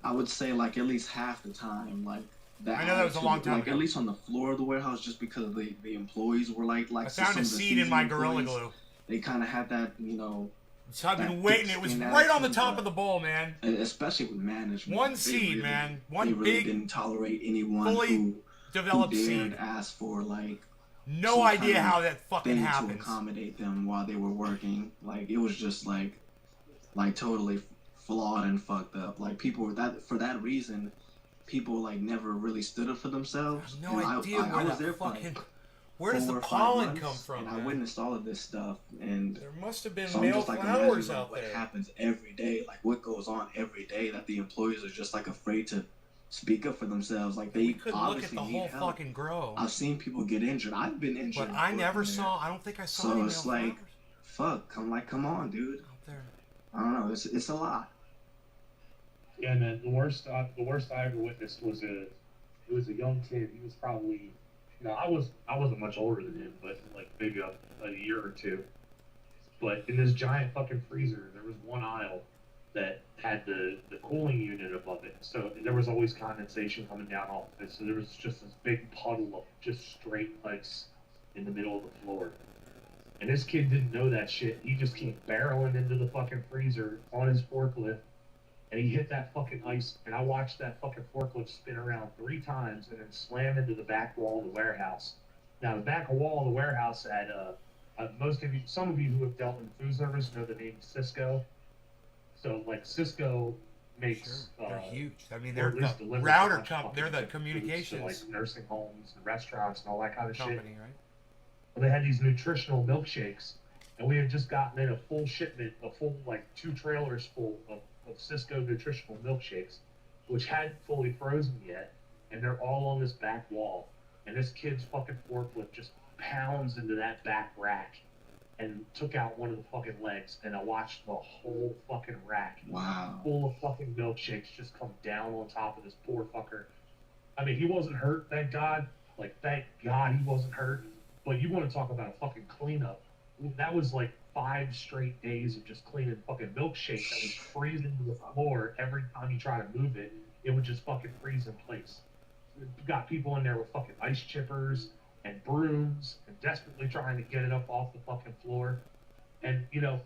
I would say like at least half the time, like that. I know that was a long time like, ago. At least on the floor of the warehouse, just because the employees were like. I found a seed in my Gorilla Glue. They kind of had that, you know. So I've been waiting. It was right on the top of the bowl, man. Especially with management. One seed, man. One they really big, didn't tolerate anyone fully developed who dared seed. ask for like. No idea how that fucking thing happens. To accommodate them while they were working, like, it was just like totally flawed and fucked up. Like, people were for that reason, people like never really stood up for themselves. I have no idea I was there for like where does the 4 or 5 pollen months, come from? And I witnessed all of this stuff, and there must have been so male I'm just, like, flowers imagining, out what there. happens every day, like what goes on every day, that the employees are just like afraid to speak up for themselves. Like, they could obviously look at the need whole help. fucking grow. I've seen people get injured. I've been injured, But I never there. saw. I don't think I saw So any it's male like, flowers fuck. I'm like, come on, dude. out there. I don't know. It's a lot. Yeah, man. The worst I ever witnessed was a young kid. He was probably, I wasn't much older than him, but like maybe a year or two. But in this giant fucking freezer, there was one aisle that had the cooling unit above it. So there was always condensation coming down off of it. So there was just this big puddle of just straight ice in the middle of the floor. And this kid didn't know that shit. He just came barreling into the fucking freezer on his forklift. And he hit that fucking ice, and I watched that fucking forklift spin around 3 times and then slam into the back wall of the warehouse. Now, the back wall of the warehouse had, some of you who have dealt in food service know the name Cisco. So, like, Cisco makes... Sure. They're huge. I mean, or they're at least the delivers router a bunch of company. They're the fucking foods communications to, like, nursing homes and restaurants and all that kind of company, shit. right? Well, they had these nutritional milkshakes, and we had just gotten in a full shipment, like 2 trailers full of Cisco nutritional milkshakes, which hadn't fully frozen yet, and they're all on this back wall. And this kid's fucking forklift just pounds into that back rack and took out one of the fucking legs, and I watched the whole fucking rack full of fucking milkshakes just come down on top of this poor fucker. I mean, he wasn't hurt, thank God. Like, thank God he wasn't hurt. But you want to talk about a fucking cleanup. That was like 5 straight days of just cleaning fucking milkshakes that was freezing to the floor. Every time you try to move it, it would just fucking freeze in place. You got people in there with fucking ice chippers and brooms and desperately trying to get it up off the fucking floor. And, you know,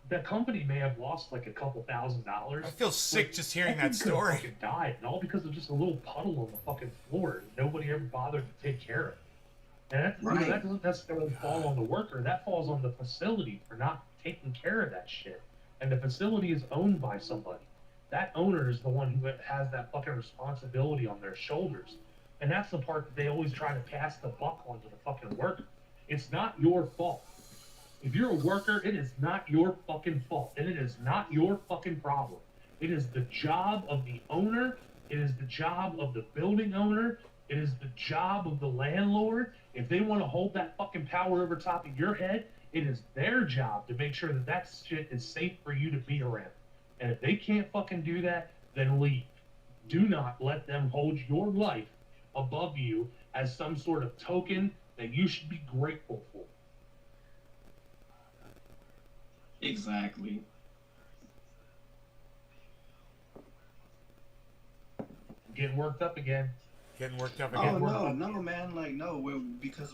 the company may have lost like a couple $1,000s. I feel sick just hearing that story. Fucking died, and all because of just a little puddle on the fucking floor. Nobody ever bothered to take care of it. And that, you know, that doesn't necessarily fall on the worker. That falls on the facility for not taking care of that shit. And the facility is owned by somebody. That owner is the one who has that fucking responsibility on their shoulders. And that's the part that they always try to pass the buck onto the fucking worker. It's not your fault. If you're a worker, it is not your fucking fault. And it is not your fucking problem. It is the job of the owner. It is the job of the building owner. It is the job of the landlord. If they want to hold that fucking power over top of your head, it is their job to make sure that that shit is safe for you to be around. And if they can't fucking do that, then leave. Do not let them hold your life above you as some sort of token that you should be grateful for. Exactly. Getting worked up again. Getting worked up Oh again. no, man, like no, because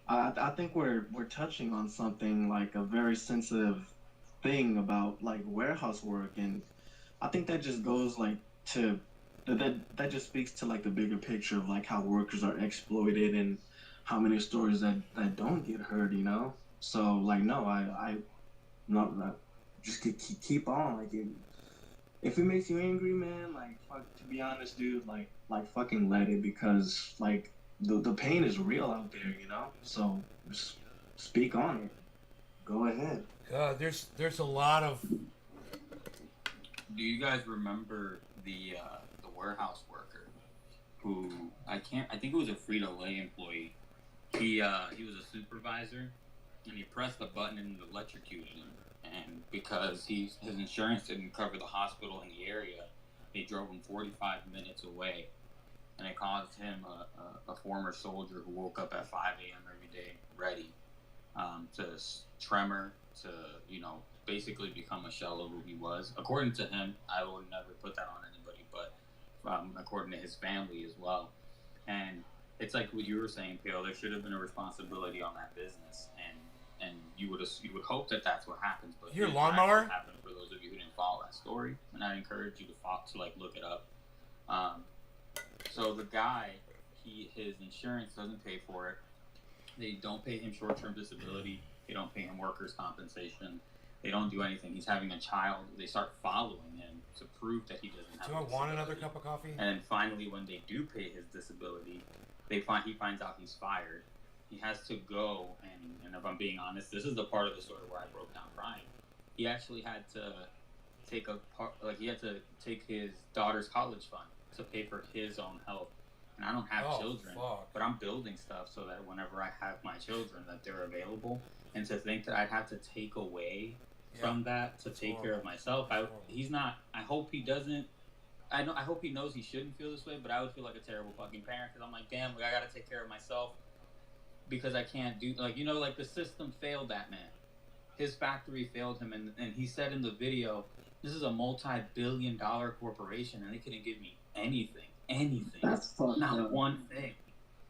I think we're touching on something like a very sensitive thing about like warehouse work, and I think that just goes like to that just speaks to like the bigger picture of like how workers are exploited and how many stories that don't get heard, you know. So like no, I not just keep on like if it makes you angry, man, like fuck, to be honest, dude, like fucking let it, because like the pain is real out there, you know. So just speak on it. Go ahead. There's a lot of. Do you guys remember the warehouse worker who I think it was a Frito-Lay employee. He was a supervisor, and he pressed the button and it electrocuted him. And because his insurance didn't cover the hospital in the area, they drove him 45 minutes away, and it caused him, a former soldier who woke up at 5 a.m. every day, ready to tremor, to, you know, basically become a shell of who he was. According to him, I would never put that on anybody, but according to his family as well. And it's like what you were saying, Pale, there should have been a responsibility on that business, and you would hope that that's what happens. But your lawnmower happened for those of you who didn't follow that story, and I encourage you to like look it up. So the guy, his insurance doesn't pay for it. They don't pay him short-term disability. They don't pay him workers' compensation. They don't do anything. He's having a child. They start following him to prove that he doesn't have. Do I want another cup of coffee? And then finally, when they do pay his disability, he finds out he's fired. He has to go, and if I'm being honest, this is the part of the story where I broke down crying. He actually had to he had to take his daughter's college fund to pay for his own health. And I don't have children, but I'm building stuff so that whenever I have my children, that they're available. And to think that I'd have to take away from that to take care of myself, he's not. I hope he doesn't. I hope he knows he shouldn't feel this way, but I would feel like a terrible fucking parent, because I'm like, damn, I gotta take care of myself because I can't do, like, you know, like the system failed that man. His factory failed him, and he said in the video, this is a multi-billion-dollar corporation, and they couldn't give me anything. That's fucked Not up. one thing.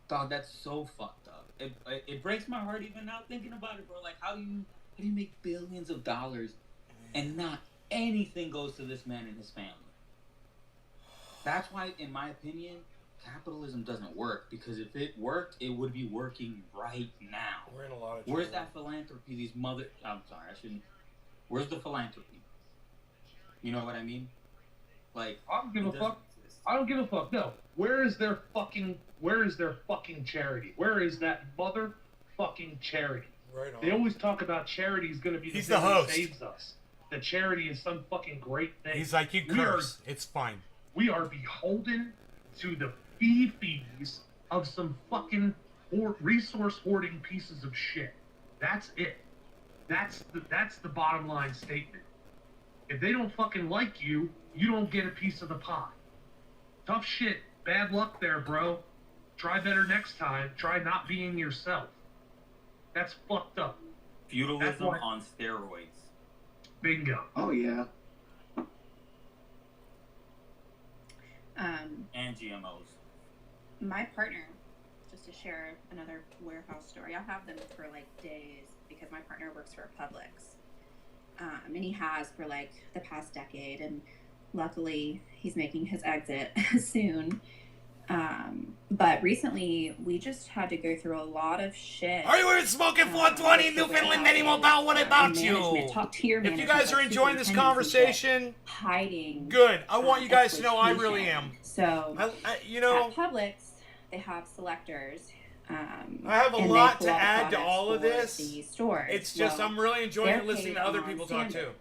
Dog, that's so fucked up. It breaks my heart even now thinking about it, bro. Like, how do you make billions of dollars and not anything goes to this man and his family? That's why, in my opinion, capitalism doesn't work, because if it worked, it would be working right now. We're in a lot of Where's trouble. that philanthropy? I'm sorry, I shouldn't. Where's the philanthropy? You know what I mean? Like, I don't give a fuck. I don't give a fuck. No. Where is their fucking charity? Where is that motherfucking charity? Right on. They always talk about charity is going to be the He's thing the host. that saves us. The charity is some fucking great thing. He's like, you curse. It's fine. We are beholden to the fees of some fucking resource hoarding pieces of shit. That's it. That's the bottom line statement. If they don't fucking like you, you don't get a piece of the pie. Tough shit. Bad luck there, bro. Try better next time. Try not being yourself. That's fucked up. Feudalism on steroids. Bingo. Oh yeah. And GMOs. My partner, just to share another warehouse story, I have them for like days because my partner works for Publix. And he has for like the past decade, and luckily he's making his exit soon. But recently we just had to go through a lot of shit. Are you smoking 420 Newfoundland anymore? What about you? Talk to your if you guys are enjoying this conversation, hiding. Good. I want you guys to know I really am. So, you know, at Publix, they have selectors. I have a lot to add to all of this. The stores. It's just I'm really enjoying listening to other people talk too.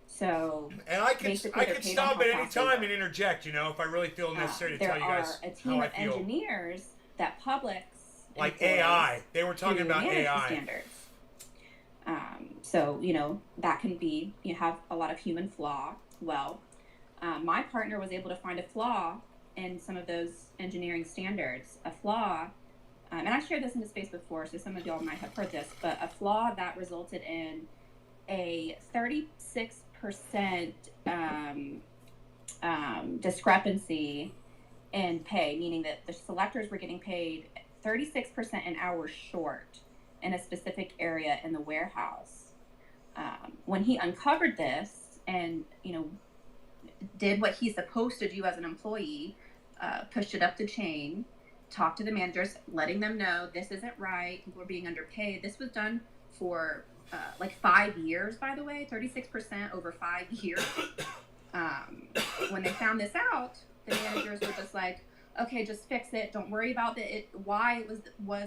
So, and I can stop at any time and interject, you know, if I really feel necessary to tell you guys a team how I of feel. Engineers that Publix like AI. They were talking about AI standards. So, you know, that can be, you have a lot of human flaw. Well, my partner was able to find a flaw in some of those engineering standards. A flaw, and I shared this in the space before, so some of y'all might have heard this, but a flaw that resulted in a 36% discrepancy in pay, meaning that the selectors were getting paid 36% an hour short in a specific area in the warehouse. When he uncovered this and, you know, did what he's supposed to do as an employee, pushed it up the chain, talked to the managers, letting them know this isn't right, people are being underpaid. This was done for like 5 years, by the way, 36% over 5 years. When they found this out, the managers were just like, okay, just fix it. Don't worry about why it was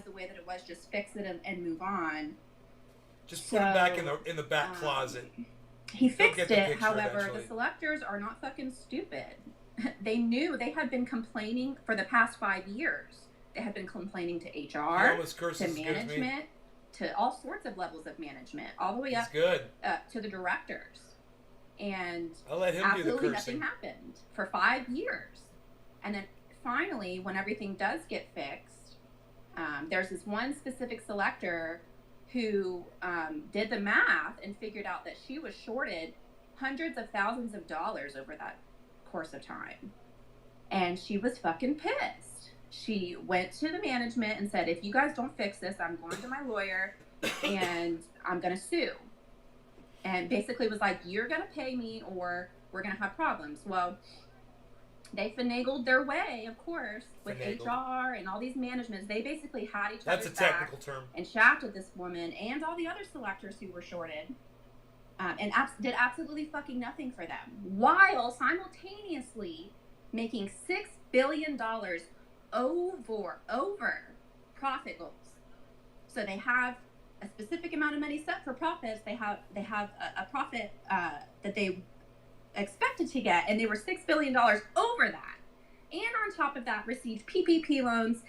the way that it was. Just fix it and move on. Just put it back in the back closet. He fixed it. However, the selectors are not fucking stupid. They knew. They had been complaining for the past 5 years. They had been complaining to HR, to management, to all sorts of levels of management, all the way up to the directors. And I'll let him absolutely do the cursing. nothing happened for 5 years. And then finally, when everything does get fixed, there's this one specific selector who did the math and figured out that she was shorted hundreds of thousands of dollars over that course of time. And she was fucking pissed. She went to the management and said, if you guys don't fix this, I'm going to my lawyer and I'm going to sue. And basically was like, you're going to pay me or we're going to have problems. Well, they finagled their way, of course, with HR and all these managements. They basically had each other's back. That's a technical term. And shafted this woman and all the other selectors who were shorted, and did absolutely fucking nothing for them, while simultaneously making $6 billion over profit goals. So they have a specific amount of money set for profits. They have a profit that they expected to get, and they were $6 billion over that, and on top of that received PPP loans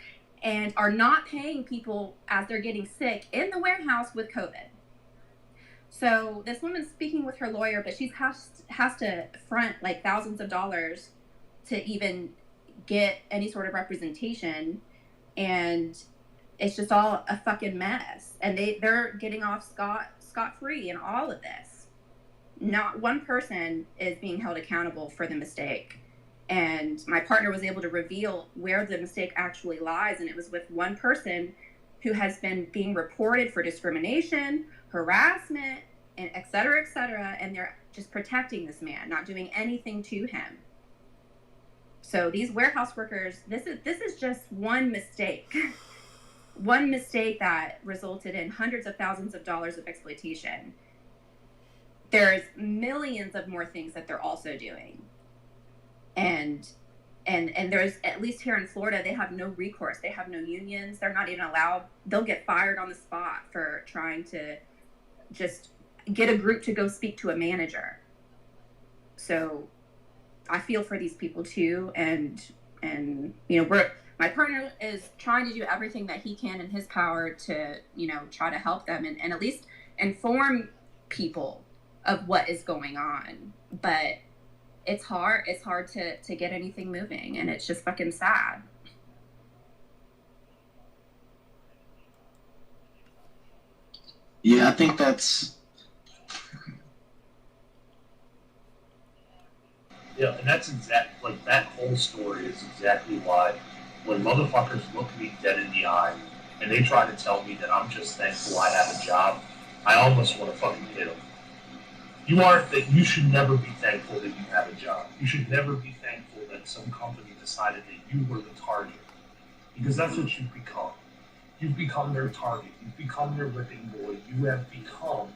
and are not paying people as they're getting sick in the warehouse with COVID. So this woman's speaking with her lawyer, but she has to front like thousands of dollars to even get any sort of representation, and it's just all a fucking mess. And they're getting off scot-free in all of this. Not one person is being held accountable for the mistake. And my partner was able to reveal where the mistake actually lies, and it was with one person who has been being reported for discrimination, harassment, and et cetera, and they're just protecting this man, not doing anything to him. So these warehouse workers, this is just one mistake. One mistake that resulted in hundreds of thousands of dollars of exploitation. There's millions of more things that they're also doing. And there's, at least here in Florida, they have no recourse. They have no unions. They're not even allowed. They'll get fired on the spot for trying to just get a group to go speak to a manager. So I feel for these people too. And you know, my partner is trying to do everything that he can in his power to, try to help them and at least inform people of what is going on. But it's hard to get anything moving, and it's just fucking sad. Yeah, I think that's... Yeah, and that's that whole story is exactly why when motherfuckers look me dead in the eye and they try to tell me that I'm just thankful I have a job, I almost want to fucking hit them. You should never be thankful that you have a job. You should never be thankful that some company decided that you were the target. Because that's what you've become. You've become their target. You've become their whipping boy. You have become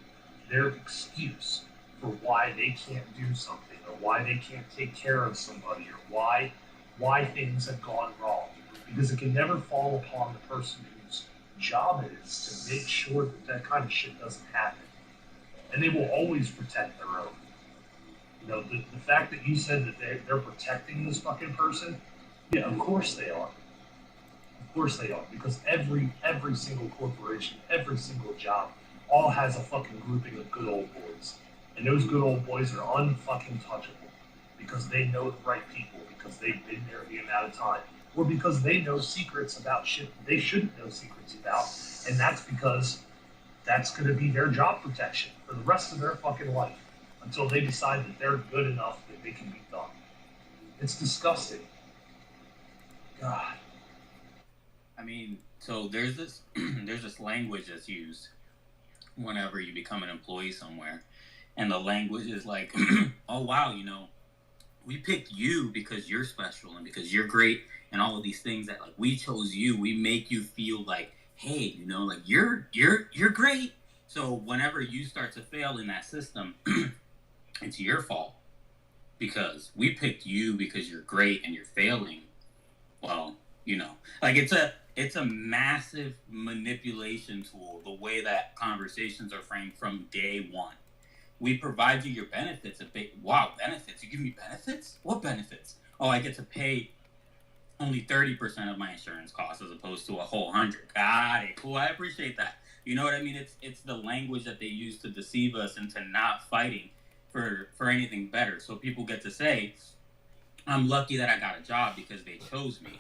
their excuse for why they can't do something, or why they can't take care of somebody, or why things have gone wrong. Because it can never fall upon the person whose job it is to make sure that kind of shit doesn't happen. And they will always protect their own. The fact that you said that they're protecting this fucking person, yeah, of course they are. Of course they are. Because every single corporation, every single job, all has a fucking grouping of good old boys. And those good old boys are unfucking touchable. Because they know the right people, because they've been there the amount of time. Or because they know secrets about shit that they shouldn't know secrets about. And that's because that's going to be their job protection for the rest of their fucking life until they decide that they're good enough that they can be done. It's disgusting. God. I mean, so there's this language that's used whenever you become an employee somewhere, and the language is like, oh wow, we picked you because you're special and because you're great and all of these things that we chose you. We make you feel like, hey, you're great. So whenever you start to fail in that system, it's your fault because we picked you because you're great and you're failing. Well, it's a massive manipulation tool, the way that conversations are framed from day one. We provide you your benefits. Wow, benefits? You give me benefits? What benefits? Oh, I get to pay only 30% of my insurance costs as opposed to a whole 100. Got it. Cool. I appreciate that. You know what I mean? It's the language that they use to deceive us into not fighting for anything better. So people get to say, I'm lucky that I got a job because they chose me.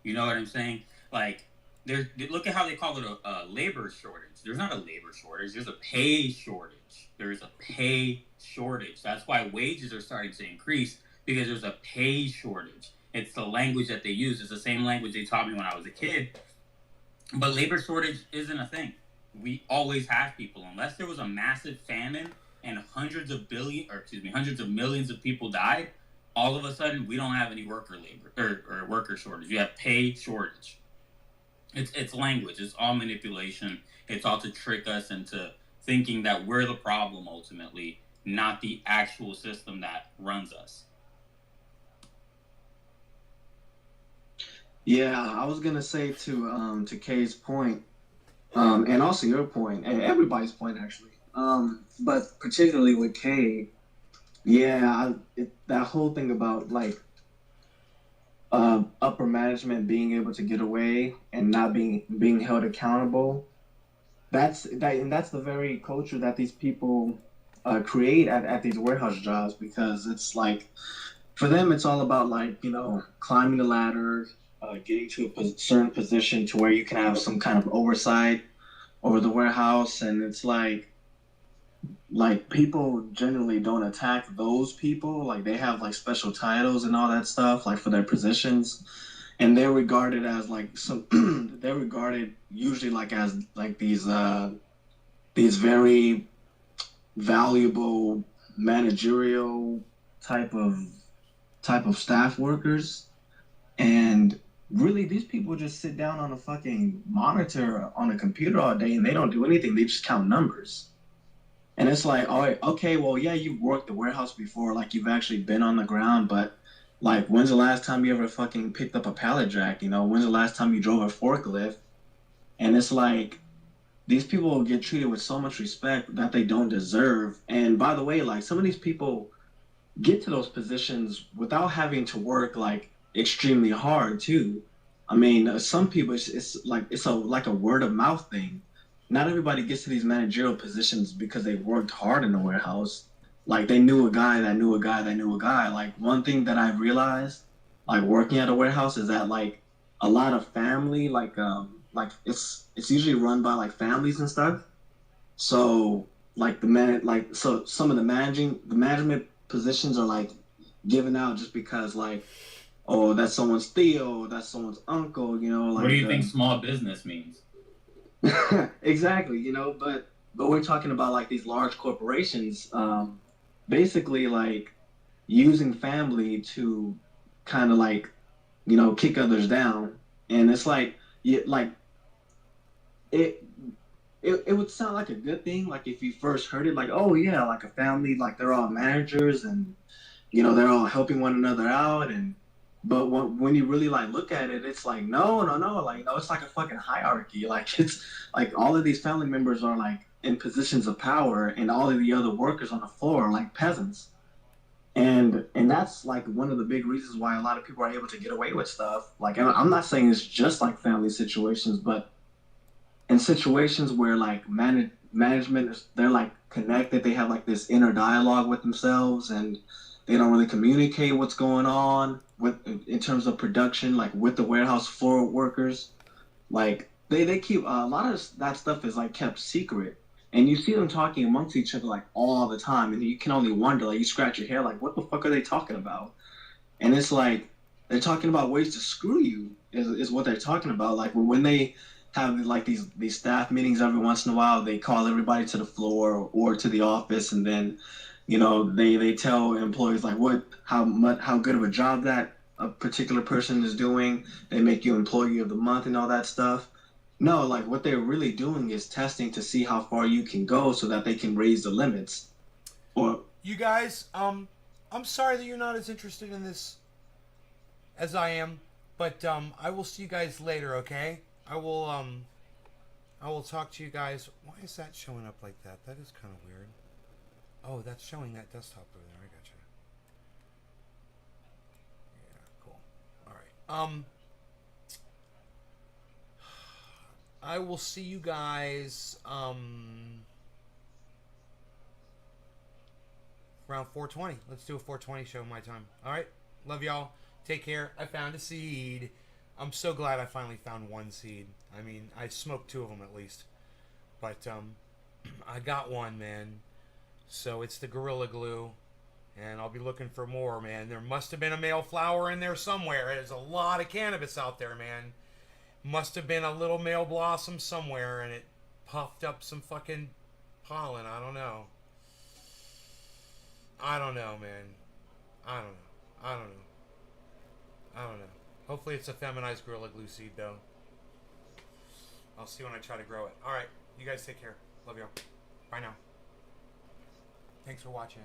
You know what I'm saying? Look at how they call it a labor shortage. There's not a labor shortage. There's a pay shortage. There's a pay shortage. That's why wages are starting to increase, because there's a pay shortage. It's the language that they use. It's the same language they taught me when I was a kid. But labor shortage isn't a thing. We always have people. Unless there was a massive famine and hundreds of millions of people died, all of a sudden we don't have any worker labor or worker shortage. You have pay shortage. It's language. It's all manipulation. It's all to trick us into thinking that we're the problem ultimately, not the actual system that runs us. Yeah, I was gonna say to Kay's point, and also your point, and everybody's point actually, but particularly with Kay, that whole thing about upper management being able to get away and not being held accountable. That's the very culture that these people create at these warehouse jobs, because it's for them it's all about climbing the ladder, getting to a certain position to where you can have some kind of oversight over the warehouse, and it's people generally don't attack those people. They have special titles and all that stuff for their positions, and they're regarded as they're regarded usually as these very valuable managerial type of staff workers. And really, these people just sit down on a fucking monitor on a computer all day and they don't do anything. They just count numbers. And it's okay, well, yeah, you've worked the warehouse before, you've actually been on the ground, but when's the last time you ever fucking picked up a pallet jack? When's the last time you drove a forklift? And it's these people get treated with so much respect that they don't deserve. And by the way, some of these people get to those positions without having to work extremely hard too. I mean, some people it's like it's a like a word of mouth thing. Not everybody gets to these managerial positions because they worked hard in the warehouse. Like they knew a guy that knew a guy that knew a guy. Like one thing that I've realized, like working at a warehouse, is that like a lot of family, like it's usually run by like families and stuff. So like so some of the management positions are like given out just because like, oh, that's someone's Theo, that's someone's uncle, you know, like What do you think small business means? exactly, but we're talking about like these large corporations, basically like using family to kind of like, kick others down. And it's like, like it, it would sound like a good thing, like if you first heard it, like, oh yeah, like a family, like they're all managers and they're all helping one another out. And but when you really like look at it, it's like no, like no, it's like a fucking hierarchy. Like it's like all of these family members are like in positions of power, and all of the other workers on the floor are like peasants. And that's like one of the big reasons why a lot of people are able to get away with stuff. Like I'm not saying it's just like family situations, but in situations where like management, they're like connected, they have like this inner dialogue with themselves, and they don't really communicate what's going on with in terms of production, like with the warehouse floor workers. Like they keep a lot of that stuff is like kept secret, and you see them talking amongst each other like all the time, and you can only wonder, like you scratch your head, like what the fuck are they talking about? And it's like they're talking about ways to screw you is what they're talking about. Like when they have like these staff meetings every once in a while, they call everybody to the floor or to the office, and then they tell employees like how good of a job that a particular person is doing. They make you employee of the month and all that stuff. No, like what they're really doing is testing to see how far you can go so that they can raise the limits. Or you guys, I'm sorry that you're not as interested in this as I am, but I will see you guys later, okay? I will talk to you guys. Why is that showing up like that? That is kind of weird. Oh, that's showing that desktop over there. I gotcha. Yeah, cool. All right. I will see you guys around 4:20. Let's do a 4:20 show my time. All right. Love y'all. Take care. I found a seed. I'm so glad I finally found one seed. I mean, I smoked two of them at least. But I got one, man. So it's the Gorilla Glue. And I'll be looking for more, man. There must have been a male flower in there somewhere. There's a lot of cannabis out there, man. Must have been a little male blossom somewhere, and it puffed up some fucking pollen. I don't know. I don't know, man. I don't know. Hopefully it's a feminized Gorilla Glue seed, though. I'll see when I try to grow it. Alright, you guys take care. Love y'all. Bye now. Thanks for watching.